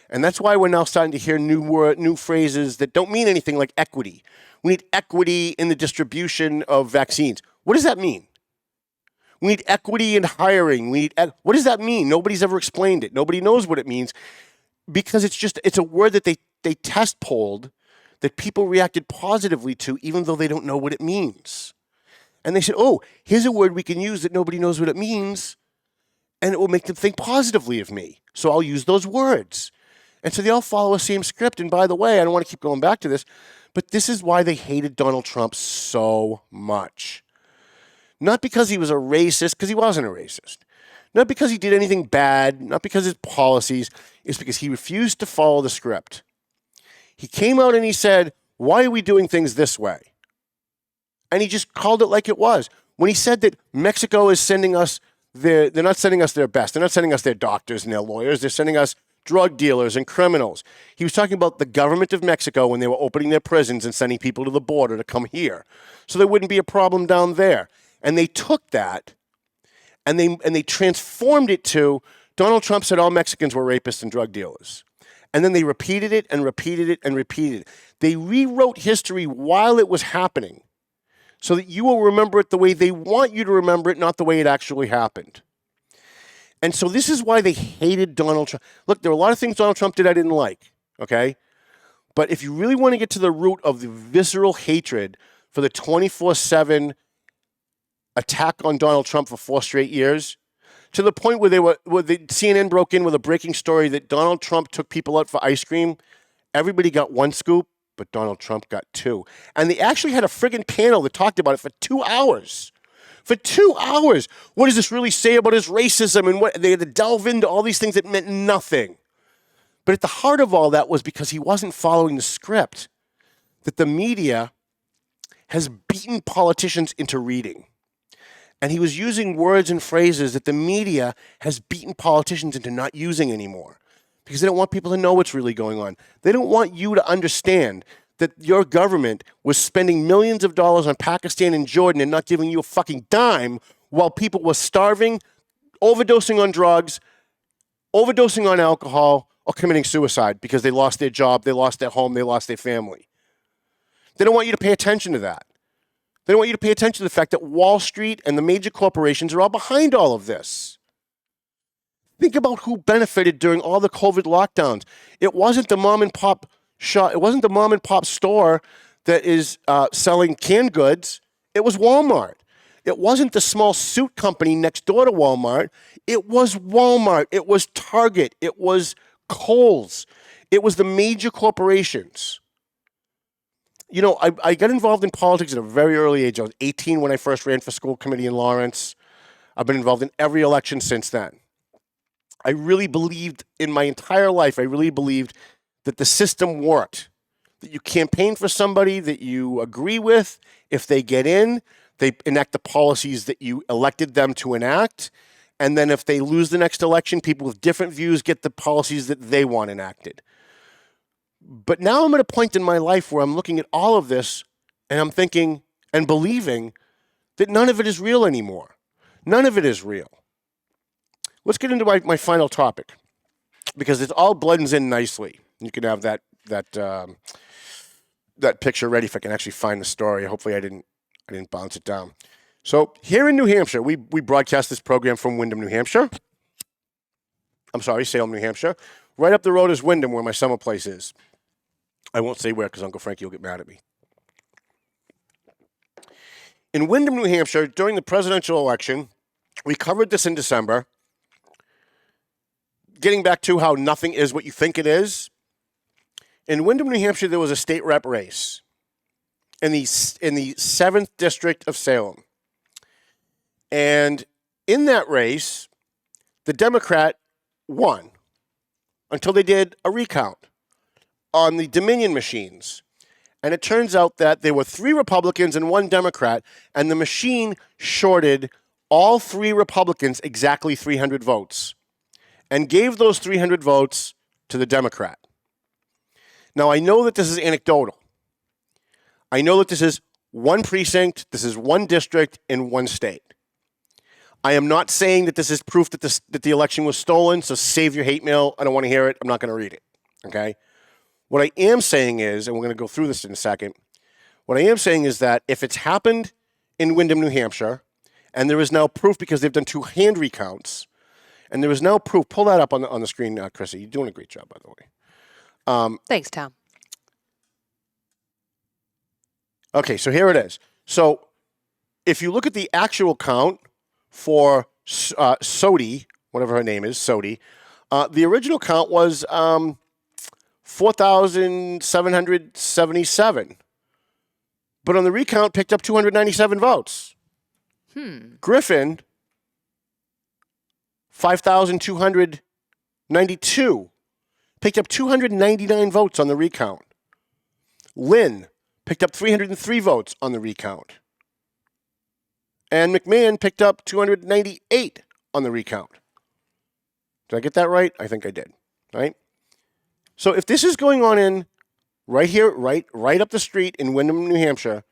And that's why we're now starting to hear new phrases that don't mean anything, like equity. We need equity in the distribution of vaccines. What does that mean? We need equity in hiring. What does that mean? Nobody's ever explained it. Nobody knows what it means, because it's a word that they test polled that people reacted positively to, even though they don't know what it means. And they said, oh, here's a word we can use that nobody knows what it means, and it will make them think positively of me. So I'll use those words. And so they all follow the same script. And by the way, I don't want to keep going back to this, but this is why they hated Donald Trump so much. Not because he was a racist, because he wasn't a racist. Not because he did anything bad, not because of his policies. It's because he refused to follow the script. He came out and he said, why are we doing things this way? And he just called it like it was. When he said that Mexico is sending us they're not sending us their best. They're not sending us their doctors and their lawyers. They're sending us drug dealers and criminals. He was talking about the government of Mexico when they were opening their prisons and sending people to the border to come here, so there wouldn't be a problem down there. And they took that and they transformed it to Donald Trump said all Mexicans were rapists and drug dealers. And then they repeated it and repeated it and repeated it. They rewrote history while it was happening so that you will remember it the way they want you to remember it, not the way it actually happened. And so this is why they hated Donald Trump. Look, there are a lot of things Donald Trump did I didn't like, okay? But if you really want to get to the root of the visceral hatred for the 24/7 attack on Donald Trump for 4 straight years, to the point where the CNN broke in with a breaking story that Donald Trump took people out for ice cream. Everybody got 1 scoop, but Donald Trump got 2. And they actually had a friggin' panel that talked about it for 2 hours. For 2 hours. What does this really say about his racism? And what they had to delve into all these things that meant nothing. But at the heart of all that was because he wasn't following the script that the media has beaten politicians into reading. And he was using words and phrases that the media has beaten politicians into not using anymore, because they don't want people to know what's really going on. They don't want you to understand that your government was spending millions of dollars on Pakistan and Jordan and not giving you a fucking dime while people were starving, overdosing on drugs, overdosing on alcohol, or committing suicide because they lost their job, they lost their home, they lost their family. They don't want you to pay attention to that. They don't want you to pay attention to the fact that Wall Street and the major corporations are all behind all of this. Think about who benefited during all the COVID lockdowns. It wasn't the mom and pop shop. It wasn't the mom and pop store that is selling canned goods. It was Walmart. It wasn't the small suit company next door to Walmart. It was Walmart. It was Target. It was Kohl's. It was the major corporations. You know, I got involved in politics at a very early age. I was 18 when I first ran for school committee in Lawrence. I've been involved in every election since then. I really believed in my entire life, I really believed that the system worked. That you campaign for somebody that you agree with. If they get in, they enact the policies that you elected them to enact. And then if they lose the next election, people with different views get the policies that they want enacted. But now I'm at a point in my life where I'm looking at all of this and I'm thinking and believing that none of it is real anymore. None of it is real. Let's get into my final topic because it all blends in nicely. You can have that picture ready if I can actually find the story. Hopefully I didn't bounce it down. So here in New Hampshire, we broadcast this program from Windham, New Hampshire. I'm sorry, Salem, New Hampshire. Right up the road is Windham, where my summer place is. I won't say where because Uncle Frankie will get mad at me. In Windham, New Hampshire, during the presidential election, we covered this in December. Getting back to how nothing is what you think it is. In Windham, New Hampshire, there was a state rep race in the 7th District of Salem. And in that race, the Democrat won until they did a recount on the Dominion machines. And it turns out that there were 3 Republicans and 1 Democrat, and the machine shorted all 3 Republicans exactly 300 votes and gave those 300 votes to the Democrat. Now, I know that this is anecdotal. I know that this is 1 precinct, this is 1 district in 1 state. I am not saying that this is proof that the election was stolen, so save your hate mail. I don't want to hear it. I'm not going to read it, okay? What I am saying is, and we're going to go through this in a second, what I am saying is that if it's happened in Windham, New Hampshire, and there is now proof because they've done 2 hand recounts, and there is now proof. Pull that up on the screen, Chrissy. You're doing a great job, by the way. Thanks, Tom. Okay, so here it is. So if you look at the actual count for Sodi, whatever her name is, Sodi, the original count was 4,777. But on the recount, picked up 297 votes. Griffin, 5,292. Picked up 299 votes on the recount. Lynn picked up 303 votes on the recount. And McMahon picked up 298 on the recount. Did I get that right? I think I did. Right? So if this is going on in right here, right up the street in Windham, New Hampshire,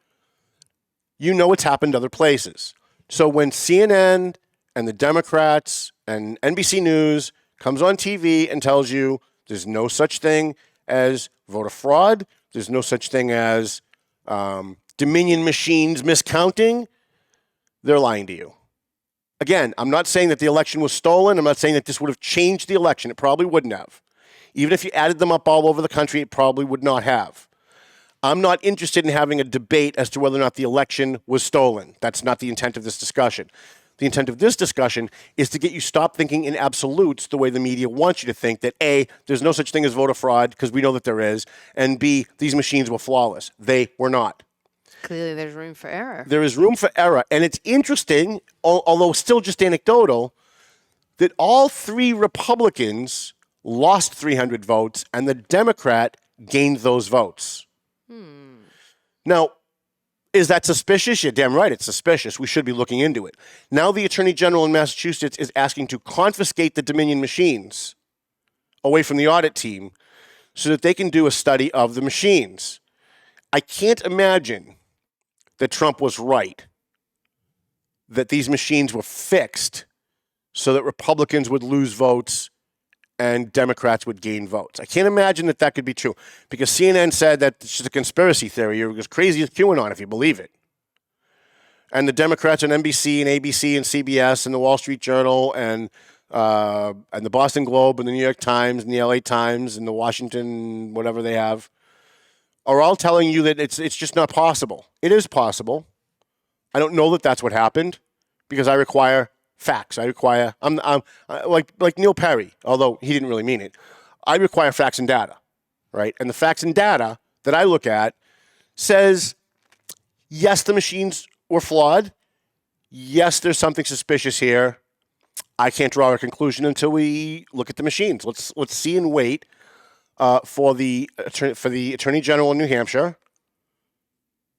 you know it's happened other places. So when CNN and the Democrats and NBC News comes on TV and tells you there's no such thing as voter fraud, there's no such thing as Dominion machines miscounting, they're lying to you. Again, I'm not saying that the election was stolen. I'm not saying that this would have changed the election. It probably wouldn't have. Even if you added them up all over the country, it probably would not have. I'm not interested in having a debate as to whether or not the election was stolen. That's not the intent of this discussion. The intent of this discussion is to get you stop thinking in absolutes the way the media wants you to think that A, there's no such thing as voter fraud, because we know that there is, and B, these machines were flawless. They were not. Clearly there's room for error. There is room for error. And it's interesting, although still just anecdotal, that all 3 Republicans lost 300 votes and the Democrat gained those votes. Now, is that suspicious? You're damn right it's suspicious. We should be looking into it. Now the Attorney General in Massachusetts is asking to confiscate the Dominion machines away from the audit team so that they can do a study of the machines. I can't imagine that Trump was right, that these machines were fixed so that Republicans would lose votes and Democrats would gain votes. I can't imagine that that could be true because CNN said that it's just a conspiracy theory. You're as crazy as QAnon if you believe it. And the Democrats on NBC and ABC and CBS and the Wall Street Journal and the Boston Globe and the New York Times and the LA Times and the Washington, whatever they have, are all telling you that it's just not possible. It is possible. I don't know that that's what happened because I require facts. I require, I'm like Neil Perry, although he didn't really mean it. I require facts and data, right? And the facts and data that I look at says, yes, the machines were flawed. Yes, there's something suspicious here. I can't draw a conclusion until we look at the machines. Let's see and wait for the Attorney General in New Hampshire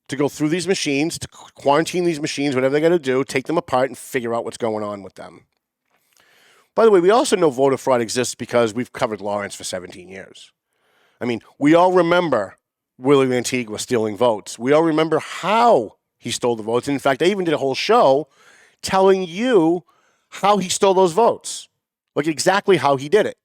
to go through these machines, to quarantine these machines, whatever they got to do, take them apart and figure out what's going on with them. By the way, we also know voter fraud exists because we've covered Lawrence for 17 years. I mean, we all remember Willie Antigua stealing votes. We all remember how he stole the votes. And in fact, I even did a whole show telling you how he stole those votes, like exactly how he did it.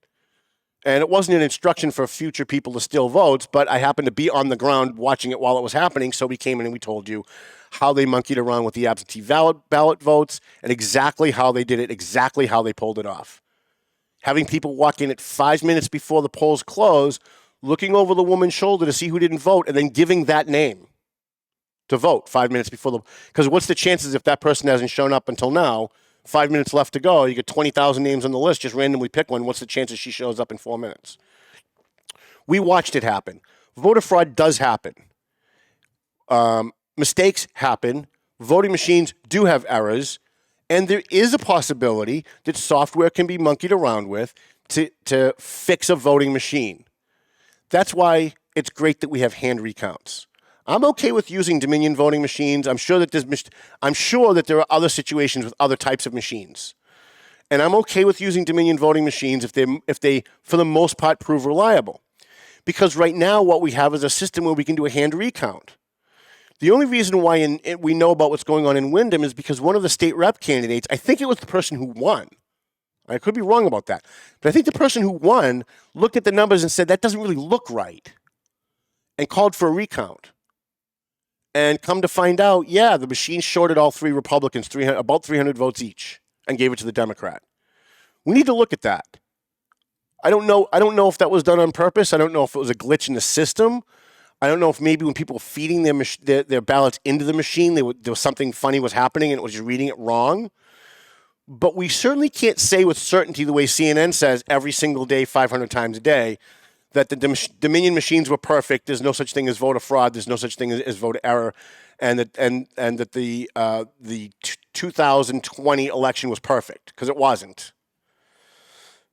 And it wasn't an instruction for future people to steal votes, but I happened to be on the ground watching it while it was happening, so we came in and we told you how they monkeyed around with the absentee ballot votes and exactly how they did it, exactly how they pulled it off. Having people walk in at 5 minutes before the polls close, looking over the woman's shoulder to see who didn't vote, and then giving that name to vote 5 minutes before the... Because what's the chances if that person hasn't shown up until now? 5 minutes left to go. You get 20,000 names on the list. Just randomly pick one. What's the chances she shows up in 4 minutes? We watched it happen. Voter fraud does happen. Mistakes happen. Voting machines do have errors. And there is a possibility that software can be monkeyed around with to fix a voting machine. That's why it's great that we have hand recounts. I'm okay with using Dominion voting machines. I'm sure that there are other situations with other types of machines. And I'm okay with using Dominion voting machines if they for the most part prove reliable. Because right now what we have is a system where we can do a hand recount. The only reason why we know about what's going on in Windham is because one of the state rep candidates, I think it was the person who won. I could be wrong about that. But I think the person who won looked at the numbers and said, that doesn't really look right, and called for a recount. And come to find out, yeah, the machine shorted all three Republicans about 300 votes each and gave it to the Democrat. We need to look at that. I don't know if that was done on purpose. I don't know if it was a glitch in the system. I don't know if maybe when people were feeding their ballots into the machine, there was something funny was happening and it was just reading it wrong. But we certainly can't say with certainty the way CNN says every single day, 500 times a day, that the Dominion machines were perfect. There's no such thing as voter fraud. There's no such thing as voter error, and that the 2020 election was perfect, because it wasn't.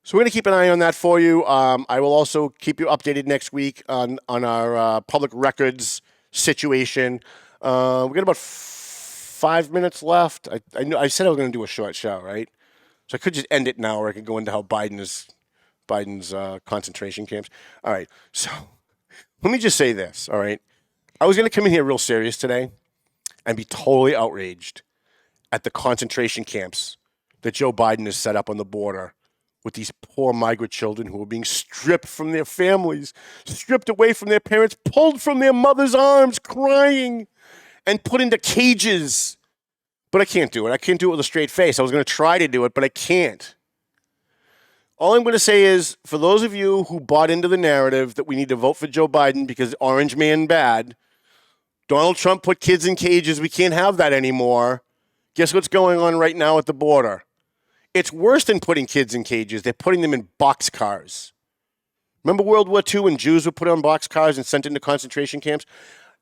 So we're going to keep an eye on that for you. I will also keep you updated next week on our public records situation. We got about 5 minutes left. I said I was going to do a short show, right? So I could just end it now, or I could go into how Biden's concentration camps. All right, so let me just say this, all right? I was going to come in here real serious today and be totally outraged at the concentration camps that Joe Biden has set up on the border with these poor migrant children who are being stripped from their families, stripped away from their parents, pulled from their mother's arms, crying, and put into cages. But I can't do it. I can't do it with a straight face. I was going to try to do it, but I can't. All I'm going to say is, for those of you who bought into the narrative that we need to vote for Joe Biden because orange man bad, Donald Trump put kids in cages, we can't have that anymore. Guess what's going on right now at the border? It's worse than putting kids in cages. They're putting them in boxcars. Remember World War II when Jews were put on boxcars and sent into concentration camps?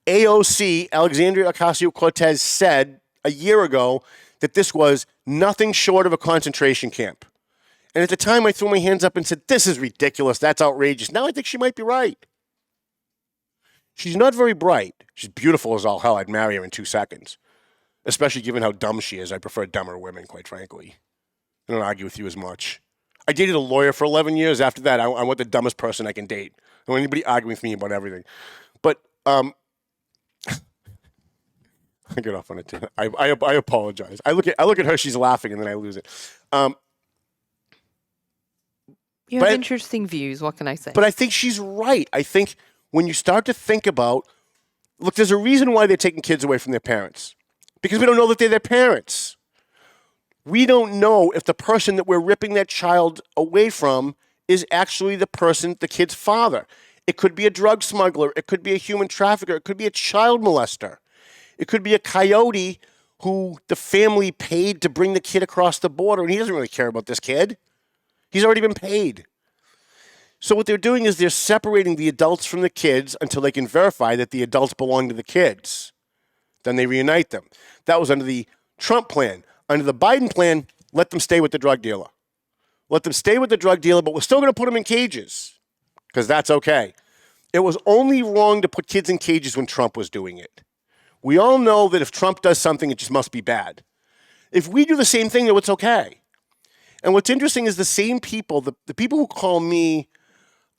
AOC, Alexandria Ocasio-Cortez, said a year ago that this was nothing short of a concentration camp. And at the time, I threw my hands up and said, this is ridiculous. That's outrageous. Now I think she might be right. She's not very bright. She's beautiful as all hell. I'd marry her in 2 seconds, especially given how dumb she is. I prefer dumber women, quite frankly. I don't argue with you as much. I dated a lawyer for 11 years. After that, I want the dumbest person I can date. I don't want anybody arguing with me about everything. But I get off on it too. I apologize. I look at her. She's laughing, and then I lose it. You have interesting views. What can I say? But I think she's right. I think when you start to think about, look, there's a reason why they're taking kids away from their parents. Because we don't know that they're their parents. We don't know if the person that we're ripping that child away from is actually the person, the kid's father. It could be a drug smuggler. It could be a human trafficker. It could be a child molester. It could be a coyote who the family paid to bring the kid across the border, and he doesn't really care about this kid. He's already been paid. So what they're doing is they're separating the adults from the kids until they can verify that the adults belong to the kids. Then they reunite them. That was under the Trump plan. Under the Biden plan, let them stay with the drug dealer. Let them stay with the drug dealer, but we're still going to put them in cages because that's okay. It was only wrong to put kids in cages when Trump was doing it. We all know that if Trump does something, it just must be bad. If we do the same thing, though, it's okay. And what's interesting is the same people, the people who call me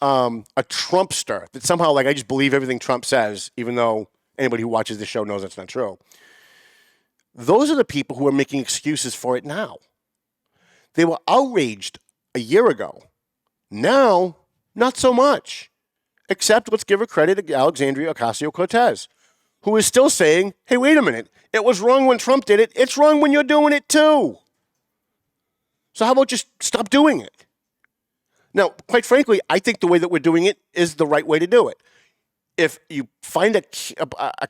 a Trumpster, that somehow like I just believe everything Trump says, even though anybody who watches this show knows that's not true. Those are the people who are making excuses for it now. They were outraged a year ago. Now, not so much. Except let's give her credit to Alexandria Ocasio-Cortez, who is still saying, hey, wait a minute. It was wrong when Trump did it. It's wrong when you're doing it too. So how about just stop doing it? Now, quite frankly, I think the way that we're doing it is the right way to do it. If you find a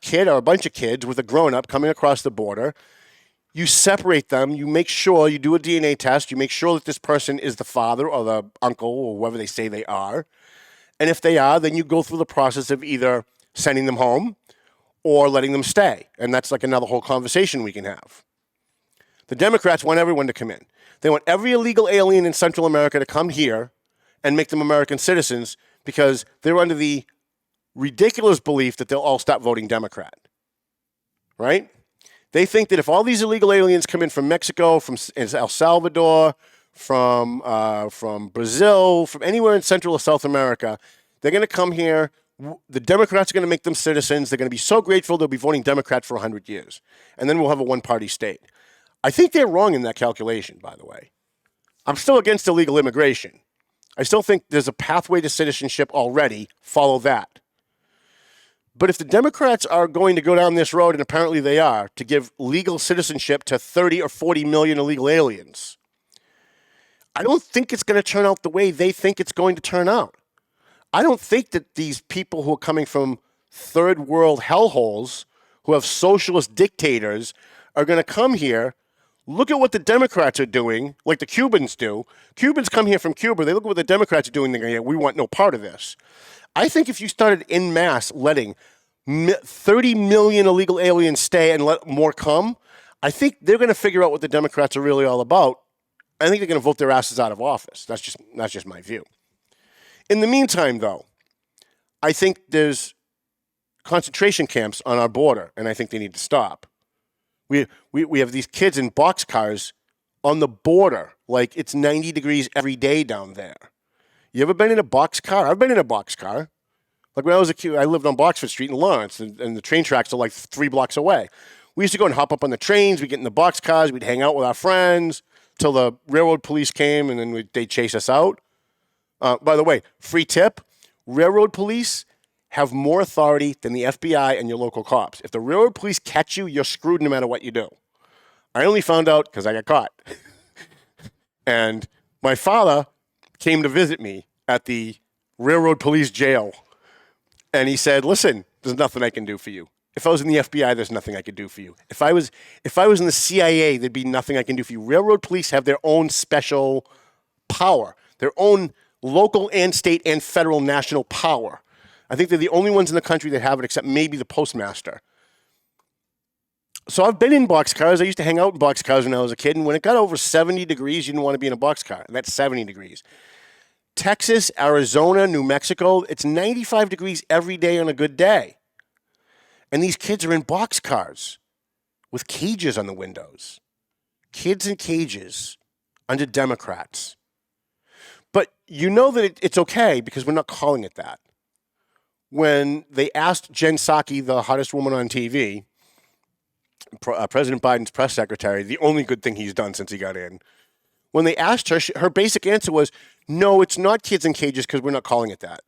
kid or a bunch of kids with a grown-up coming across the border, you separate them, you make sure, you do a DNA test, you make sure that this person is the father or the uncle or whoever they say they are. And if they are, then you go through the process of either sending them home or letting them stay. And that's like another whole conversation we can have. The Democrats want everyone to come in. They want every illegal alien in Central America to come here and make them American citizens because they're under the ridiculous belief that they'll all stop voting Democrat. Right? They think that if all these illegal aliens come in from Mexico, from El Salvador, from Brazil, from anywhere in Central or South America, they're going to come here. The Democrats are going to make them citizens. They're going to be so grateful they'll be voting Democrat for 100 years. And then we'll have a one-party state. I think they're wrong in that calculation, by the way. I'm still against illegal immigration. I still think there's a pathway to citizenship already. Follow that. But if the Democrats are going to go down this road, and apparently they are, to give legal citizenship to 30 or 40 million illegal aliens, I don't think it's going to turn out the way they think it's going to turn out. I don't think that these people who are coming from third world hellholes, who have socialist dictators, are going to come here. Look at what the Democrats are doing, like the Cubans do. Cubans come here from Cuba. They look at what the Democrats are doing. They're going, we want no part of this. I think if you started en masse letting 30 million illegal aliens stay and let more come, I think they're going to figure out what the Democrats are really all about. I think they're going to vote their asses out of office. That's just my view. In the meantime, though, I think there's concentration camps on our border, and I think they need to stop. We have these kids in boxcars on the border, like it's 90 degrees every day down there. You ever been in a boxcar? I've been in a boxcar. Like when I was a kid, I lived on Boxford Street in Lawrence, and the train tracks are like 3 blocks away. We used to go and hop up on the trains. We'd get in the boxcars. We'd hang out with our friends till the railroad police came, and then they'd chase us out. By the way, free tip, railroad police have more authority than the FBI and your local cops. If the railroad police catch you, you're screwed no matter what you do. I only found out because I got caught. And my father came to visit me at the railroad police jail. And he said, listen, there's nothing I can do for you. If I was in the FBI, there's nothing I could do for you. If I was in the CIA, there'd be nothing I can do for you. Railroad police have their own special power, their own local and state and federal national power. I think they're the only ones in the country that have it, except maybe the postmaster. So I've been in boxcars. I used to hang out in boxcars when I was a kid, and when it got over 70 degrees, you didn't want to be in a boxcar, and that's 70 degrees. Texas, Arizona, New Mexico, it's 95 degrees every day on a good day. And these kids are in boxcars with cages on the windows. Kids in cages under Democrats. But you know that it's okay because we're not calling it that. When they asked Jen Psaki, the hottest woman on TV, President Biden's press secretary, the only good thing he's done since he got in. When they asked her, her basic answer was, no, it's not kids in cages because we're not calling it that.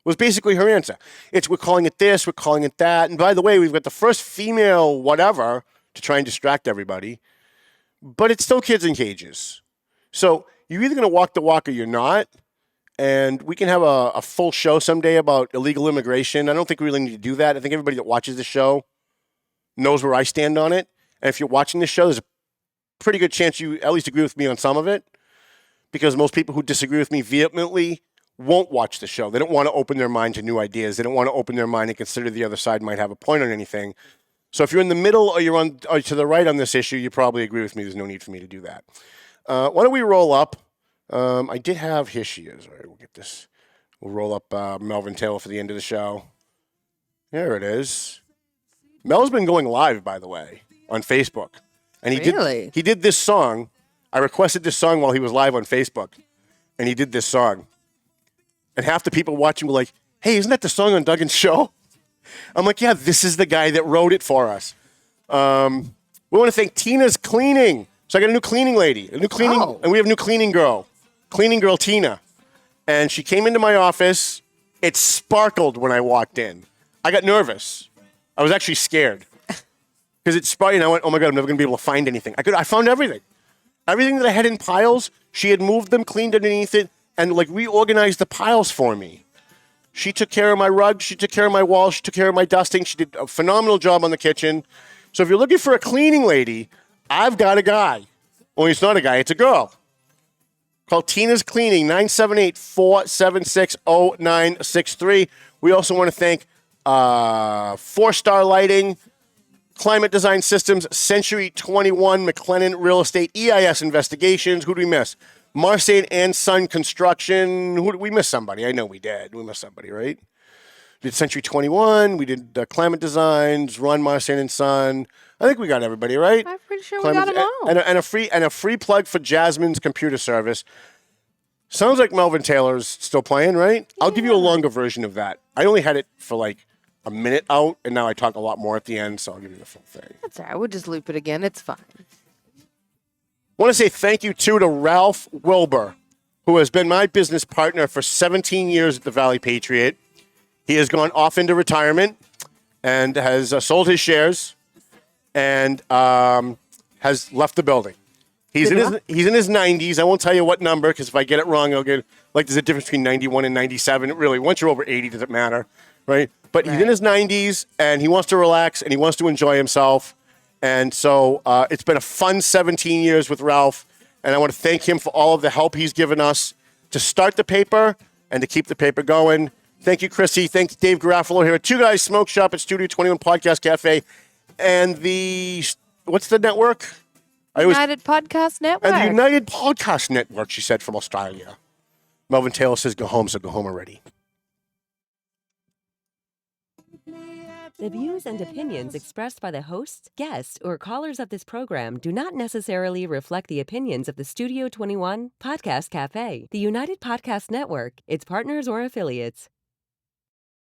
Was basically her answer. We're calling it this, we're calling it that. And by the way, we've got the first female whatever to try and distract everybody. But it's still kids in cages. So you're either going to walk the walk or you're not. And we can have a full show someday about illegal immigration. I don't think we really need to do that. I think everybody that watches the show knows where I stand on it. And if you're watching this show, there's a pretty good chance you at least agree with me on some of it. Because most people who disagree with me vehemently won't watch the show. They don't want to open their mind to new ideas. They don't want to open their mind and consider the other side might have a point on anything. So if you're in the middle or you're to the right on this issue, you probably agree with me. There's no need for me to do that. Why don't we roll up? I did have, here she is. All right, we'll get this. We'll roll up Melvin Taylor for the end of the show. There it is. Mel's been going live, by the way, on Facebook. And he did this song. I requested this song while he was live on Facebook. And he did this song. And half the people watching were like, hey, isn't that the song on Duggan's show? I'm like, yeah, this is the guy that wrote it for us. We want to thank Tina's Cleaning. So I got a new cleaning lady, and we have a new cleaning girl Tina. And she came into my office. It sparkled when I walked in. I got nervous. I was actually scared. Because it sparkled, and I went, oh my God, I'm never going to be able to find anything. I found everything. Everything that I had in piles, she had moved them, cleaned underneath it, and reorganized the piles for me. She took care of my rug. She took care of my walls. She took care of my dusting. She did a phenomenal job on the kitchen. So if you're looking for a cleaning lady, I've got a guy. Only it's not a guy. It's a girl. Call Tina's Cleaning, 978-476-0963. We also want to thank 4-Star Lighting, Climate Design Systems, Century 21, McLennan Real Estate, EIS Investigations. Who do we miss? Marseille and Son Construction. Who did we miss? Somebody. I know we did. We missed somebody, right? We did Century 21. We did Climate Designs, Ron Marseille and Son. I think we got everybody, right? I'm pretty sure we got them all. And a free plug for Jasmine's computer service. Sounds like Melvin Taylor's still playing, right? Yeah. I'll give you a longer version of that. I only had it for a minute out, and now I talk a lot more at the end, so I'll give you the full thing. That's all right. We'll just loop it again. It's fine. I want to say thank you, too, to Ralph Wilbur, who has been my business partner for 17 years at the Valley Patriot. He has gone off into retirement and has sold his shares and has left the building. He's in his 90s. I won't tell you what number because if I get it wrong, I'll get there's a difference between 91 and 97. Really, once you're over 80, it doesn't matter, right? But he's in his 90s and he wants to relax and he wants to enjoy himself. And so it's been a fun 17 years with Ralph, and I want to thank him for all of the help he's given us to start the paper and to keep the paper going. Thank you, Chrissy. Thanks, Dave Garofalo here at Two Guys Smoke Shop at Studio 21 Podcast Cafe. And what's the network? United Podcast Network. And the United Podcast Network, she said, from Australia. Melvin Taylor says go home, so go home already. The views and opinions expressed by the hosts, guests, or callers of this program do not necessarily reflect the opinions of the Studio 21 Podcast Cafe, the United Podcast Network, its partners, or affiliates.